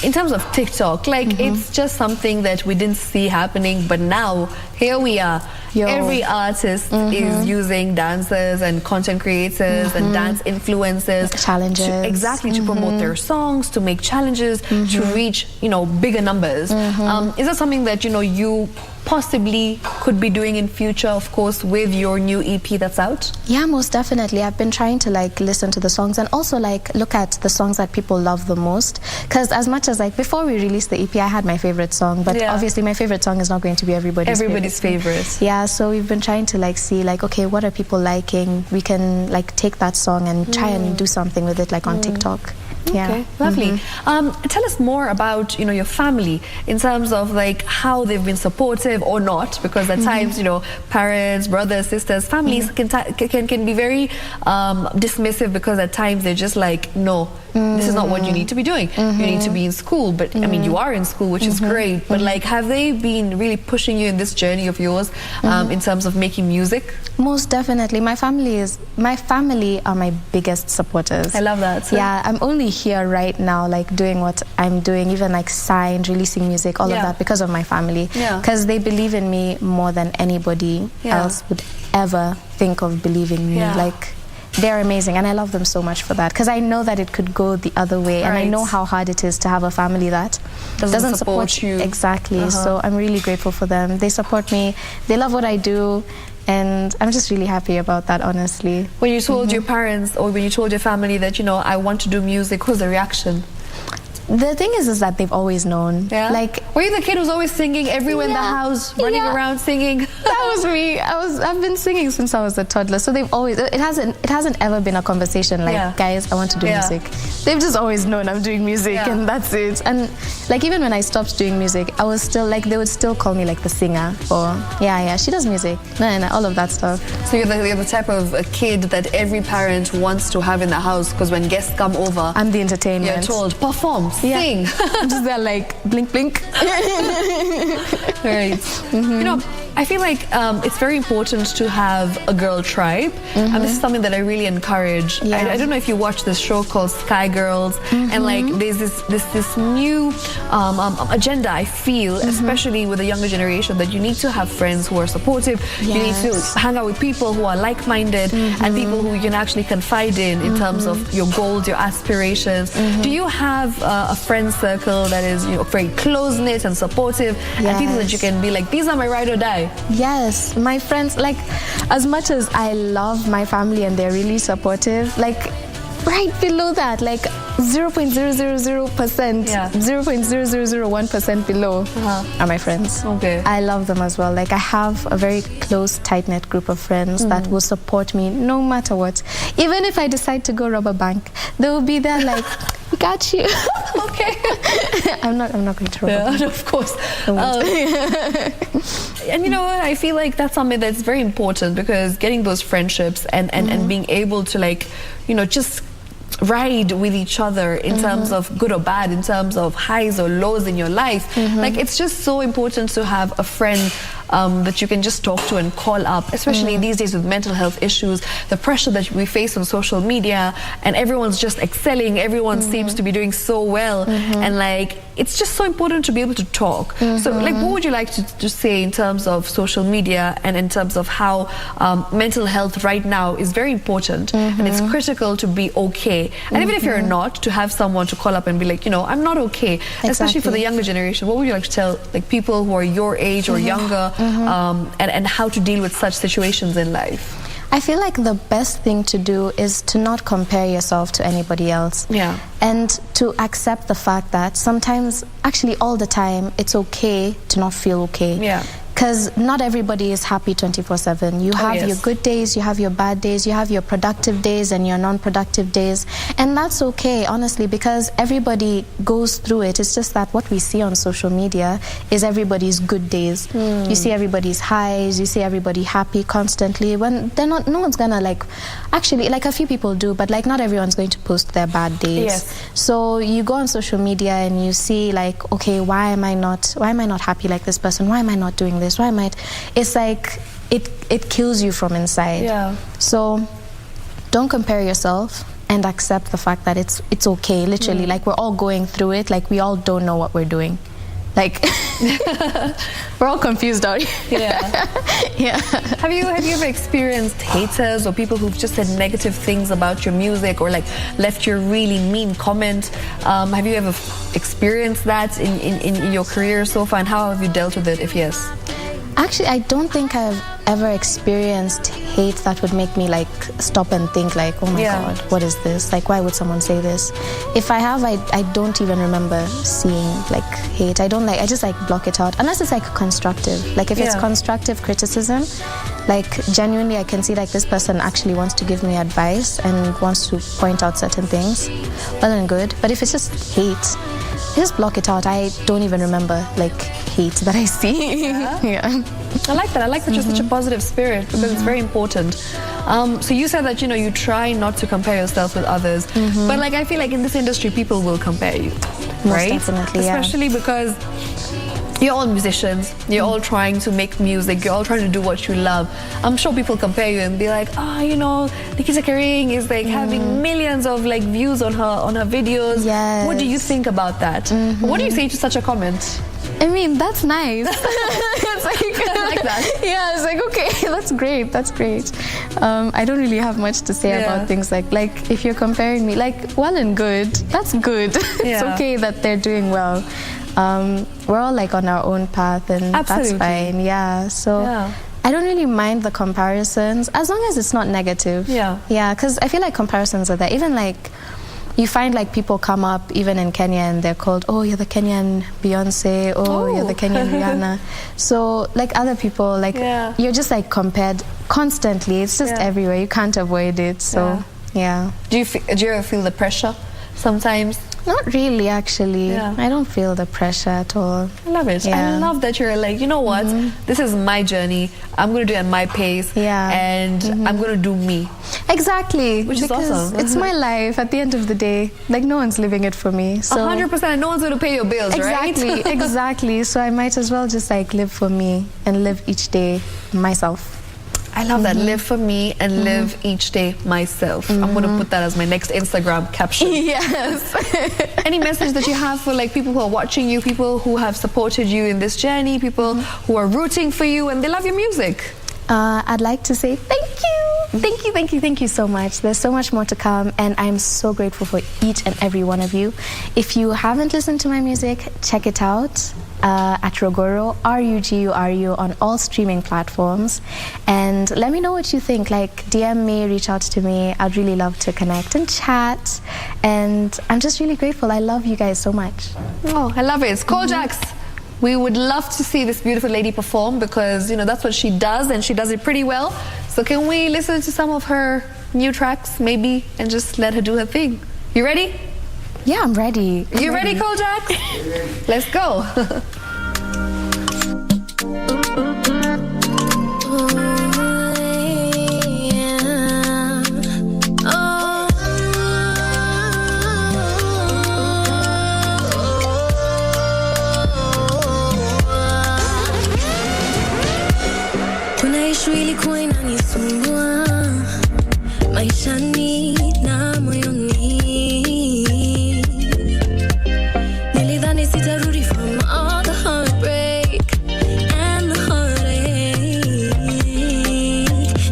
In terms of TikTok, like it's just something that we didn't see happening, but now here we are. Every artist is using dancers and content creators and dance influencers, challenges, to promote their songs, to make challenges, to reach, you know, bigger numbers. Is that something that, you know, you possibly could be doing in future, of course, with your new EP that's out? Yeah, most definitely. I've been trying to like listen to the songs and also like look at the songs that people love the most, because as much as like before we released the EP, I had my favorite song, but obviously my favorite song is not going to be everybody's favorite. Yeah, so we've been trying to like see like, okay, what are people liking? We can like take that song and try and do something with it like on TikTok. Okay, lovely. Tell us more about, you know, your family in terms of like how they've been supportive or not, because at times, you know, parents, brothers, sisters, families can be very dismissive, because at times they're just like, no, this is not what you need to be doing. You need to be in school. But I mean, you are in school, which is great, but like, have they been really pushing you in this journey of yours in terms of making music? Most definitely. My family are my biggest supporters. I love that. Yeah, I'm only here right now like doing what I'm doing, even like signed, releasing music, all of that, because of my family, because they believe in me more than anybody else would ever think of believing in me. Like, they're amazing, and I love them so much for that, because I know that it could go the other way, and I know how hard it is to have a family that doesn't support you. Exactly. So I'm really grateful for them. They support me, they love what I do, and I'm just really happy about that, honestly. When you told your parents or when you told your family that, you know, I want to do music, what was the reaction? The thing is that they've always known. Like, were you the kid who's always singing everywhere in the house, running around singing? That That was me. I've been singing since I was a toddler, so they've always. It hasn't ever been a conversation like, guys, I want to do music. They've just always known I'm doing music, and that's it. And like even when I stopped doing music, I was still like they would still call me like the singer or she does music, no, all of that stuff. So you're the type of a kid that every parent wants to have in the house, because when guests come over, I'm the entertainment. You're told perform, sing. I'm just there like blink blink. Right. You know, I feel like it's very important to have a girl tribe, and this is something that I really encourage. I don't know if you watch this show called Sky Girls, and like there's this new agenda, I feel, especially with the younger generation, that you need to have friends who are supportive. You need to hang out with people who are like-minded and people who you can actually confide in terms of your goals, your aspirations. Do you have a friend circle that is very close-knit and supportive, and people that you can be like, these are my ride or die? Yes, my friends, like, as much as I love my family and they're really supportive, like right below that, like 0.000%, 0.0001% below are my friends. I love them as well. Like I have a very close, tight-knit group of friends that will support me no matter what. Even if I decide to go rob a bank, they will be there like, we got you. Okay. I'm not going to rob a bank. Of course. And you know what? I feel like that's something that's very important, because getting those friendships and being able to, like, just ride with each other in terms of good or bad, in terms of highs or lows in your life. Like, it's just so important to have a friend that you can just talk to and call up, especially these days with mental health issues, the pressure that we face on social media, and everyone's just excelling, everyone seems to be doing so well, and like it's just so important to be able to talk. So like, what would you like to say in terms of social media and in terms of how mental health right now is very important, and it's critical to be okay, and even if you're not, to have someone to call up and be like, I'm not okay. Especially for the younger generation, what would you like to tell like people who are your age or younger, and how to deal with such situations in life? I feel like the best thing to do is to not compare yourself to anybody else. And to accept the fact that sometimes, actually all the time, it's okay to not feel okay. Because not everybody is happy 24/7. You have your good days, you have your bad days, you have your productive days and your non-productive days. And that's okay, honestly, because everybody goes through it. It's just that what we see on social media is everybody's good days. You see everybody's highs, you see everybody happy constantly, when they're not, no one's gonna, like, actually, like a few people do, but like not everyone's going to post their bad days. So you go on social media and you see like, okay, why am I not happy like this person? Why am I not doing this? It's like it kills you from inside. So don't compare yourself and accept the fact that it's okay, literally. Like, we're all going through it. Like, we all don't know what we're doing. Like, we're all confused out here. Have you ever experienced haters or people who've just said negative things about your music, or like left you a really mean comment? Have you ever experienced that in your career so far, and how have you dealt with it, if yes? Actually, I don't think I've ever experienced hate that would make me like stop and think like, oh my God, what is this? Like, why would someone say this? If I have, I don't even remember seeing like hate. I just like block it out, unless it's like constructive. Like, if it's constructive criticism, like genuinely I can see like this person actually wants to give me advice and wants to point out certain things, well and good. But if it's just hate, I just block it out. I don't even remember like hate that I see. I like that. I like that you're such a positive spirit, because it's very important. So you said that you try not to compare yourself with others, but like I feel like in this industry people will compare you, right? Most definitely, especially because you're all musicians, you're all trying to make music, you're all trying to do what you love. I'm sure people compare you and be like, Nikita Kering is like having millions of like views on her videos. What do you think about that? What do you say to such a comment? I mean, that's nice. It's like, I like that. Yeah, it's like, okay, that's great. I don't really have much to say about things like if you're comparing me, like, well and good, that's good. It's okay that they're doing well. We're all like on our own path, and that's fine. So I don't really mind the comparisons as long as it's not negative. Because I feel like comparisons are there. Even like you find like people come up even in Kenya and they're called, oh, you're the Kenyan Beyonce, you're the Kenyan Rihanna. So like other people, like you're just like compared constantly. It's just everywhere. You can't avoid it. So yeah. Do you ever feel the pressure sometimes? Not really, actually. I don't feel the pressure at all. I love it. I love that you're like, you know what? This is my journey. I'm going to do it at my pace. And I'm going to do me. Exactly. Which is awesome. It's my life at the end of the day. Like, no one's living it for me. So 100%. No one's going to pay your bills, right? Exactly. So I might as well just like live for me and live each day myself. I love that. Live for me and live each day myself. I'm going to put that as my next Instagram caption. Yes. Any message that you have for like people who are watching you, people who have supported you in this journey, people who are rooting for you and they love your music? I'd like to say thank you. Thank you so much. There's so much more to come and I'm so grateful for each and every one of you. If you haven't listened to my music, check it out at Ruguru, RUGURU on all streaming platforms. And let me know what you think. Like DM me, reach out to me. I'd really love to connect and chat. And I'm just really grateful. I love you guys so much. Oh, I love it. Call Jax. We would love to see this beautiful lady perform because, you know, that's what she does and she does it pretty well. So can we listen to some of her new tracks maybe and just let her do her thing? You ready? Yeah, I'm ready. You ready, Cole Jack? Let's go. Ilikuwa inanisumbua maishani na moyoni, nilidhani sitarudi from all the heartbreak and the heartache,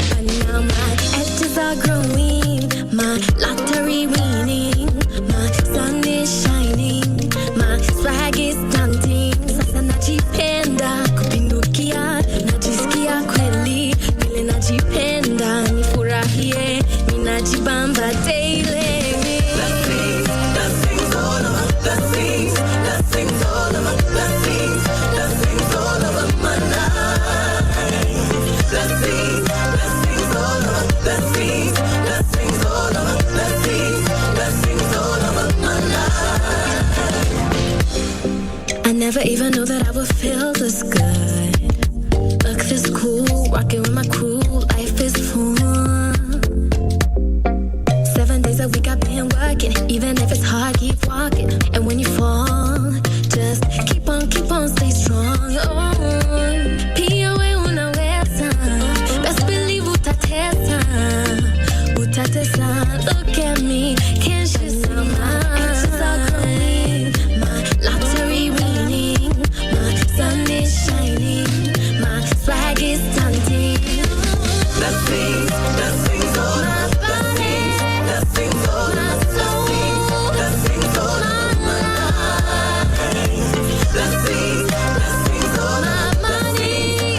but now my edges are growing, my lottery winning, my sun is shining, my swag is dancing. Sasa najipenda kupindukia, najisikia kweli vile najipenda, nifurahie, ninajibamba daily. Blessings all over, blessings all over, blessings all over my life. Blessings all over, blessings all over, blessings all over my life. I never even knew that I would feel this good. Look this cool, rocking with my crew, life is fun. 7 days a week I've been working, even if it's hard, keep walking. And when you fall, just keep on, stay strong. Oh, pia we unaweza, best believe utatesa. Look at me, can't you see my edges are growing, my lottery winning, my sun is shining, my swag is dancing. Blessings all my body, blessings all my soul, blessings all my life. Blessings all my money,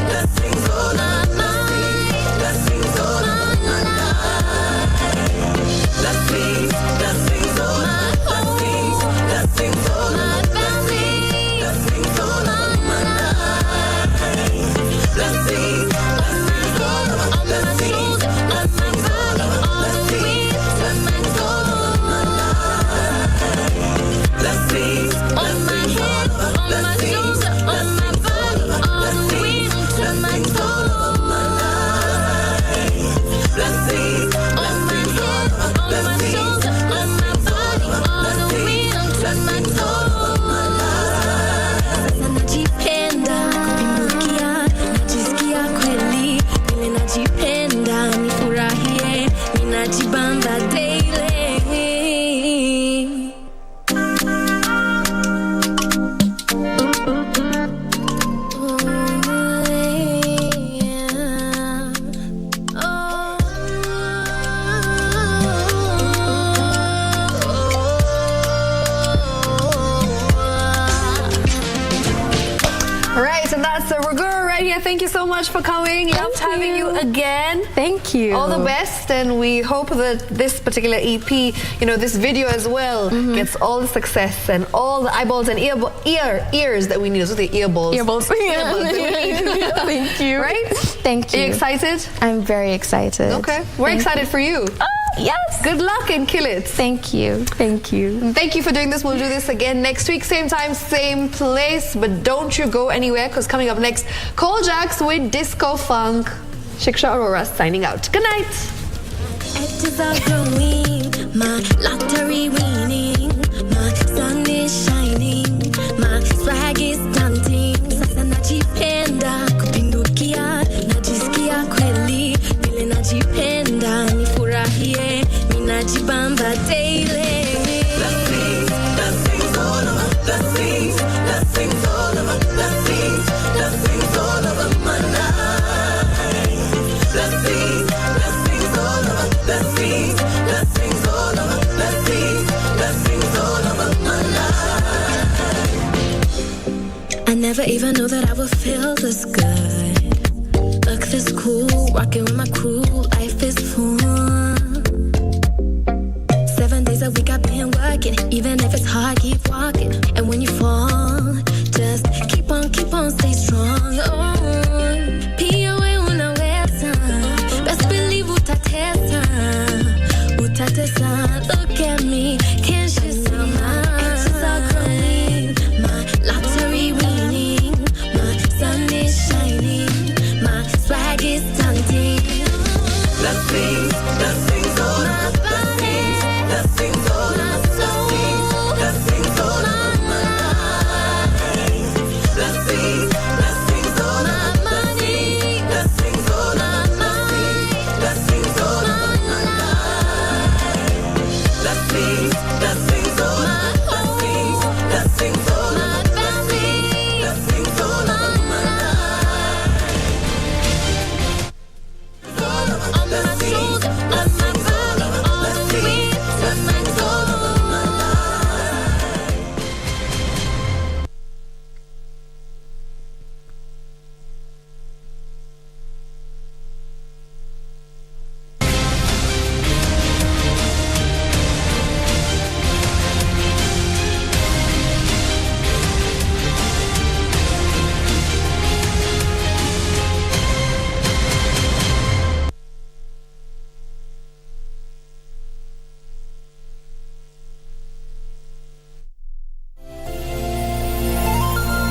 blessings all my mind, blessings all my life. Blessings all my blessings all my family, blessings all my life. Blessings on my soul, on my shoulder, on my body, on the wind, on my soul, my life. Blessings on my head, on my shoulder, on my body, on the wind, on my soul, my life. Blessings on my head, on my shoulder, on my body, on the wind, on my soul, my life. Najipenda kupindukia, najisikia kweli vile najipenda, nifurahie, ninajibamba daily. Right, and that's the Ruguru right here thank you so much for coming. Loved having you again. Thank you. All the best, and we hope that this particular EP, this video as well, gets all the success and all the eyeballs and ears that we need. So the earballs. Earballs. Thank you. Right? Thank you. Are you excited? I'm very excited. Okay. We're excited for you. Yes. Good luck and kill it. Thank you. Thank you. Thank you for doing this. We'll do this again next week, same time, same place. But don't you go anywhere, because coming up next, Cole Jacks with Disco Funk. Shiksha Arora signing out. Good night. Edges are growing, my lottery winning, my sun is shining, my swag is dancing. Sasa najipenda kupindukia, najisikia kweli vile najipenda, nifurahie, ninajibamba daily. Blessings all over, blessings all over, blessings all over my life. Blessings all over, blessings all over, blessings all over my life. I never even knew that I would feel this good. Look this cool, rocking with my crew, life is fun. 7 days a week I've been working, even if it's hard, keep walking. And when you fall,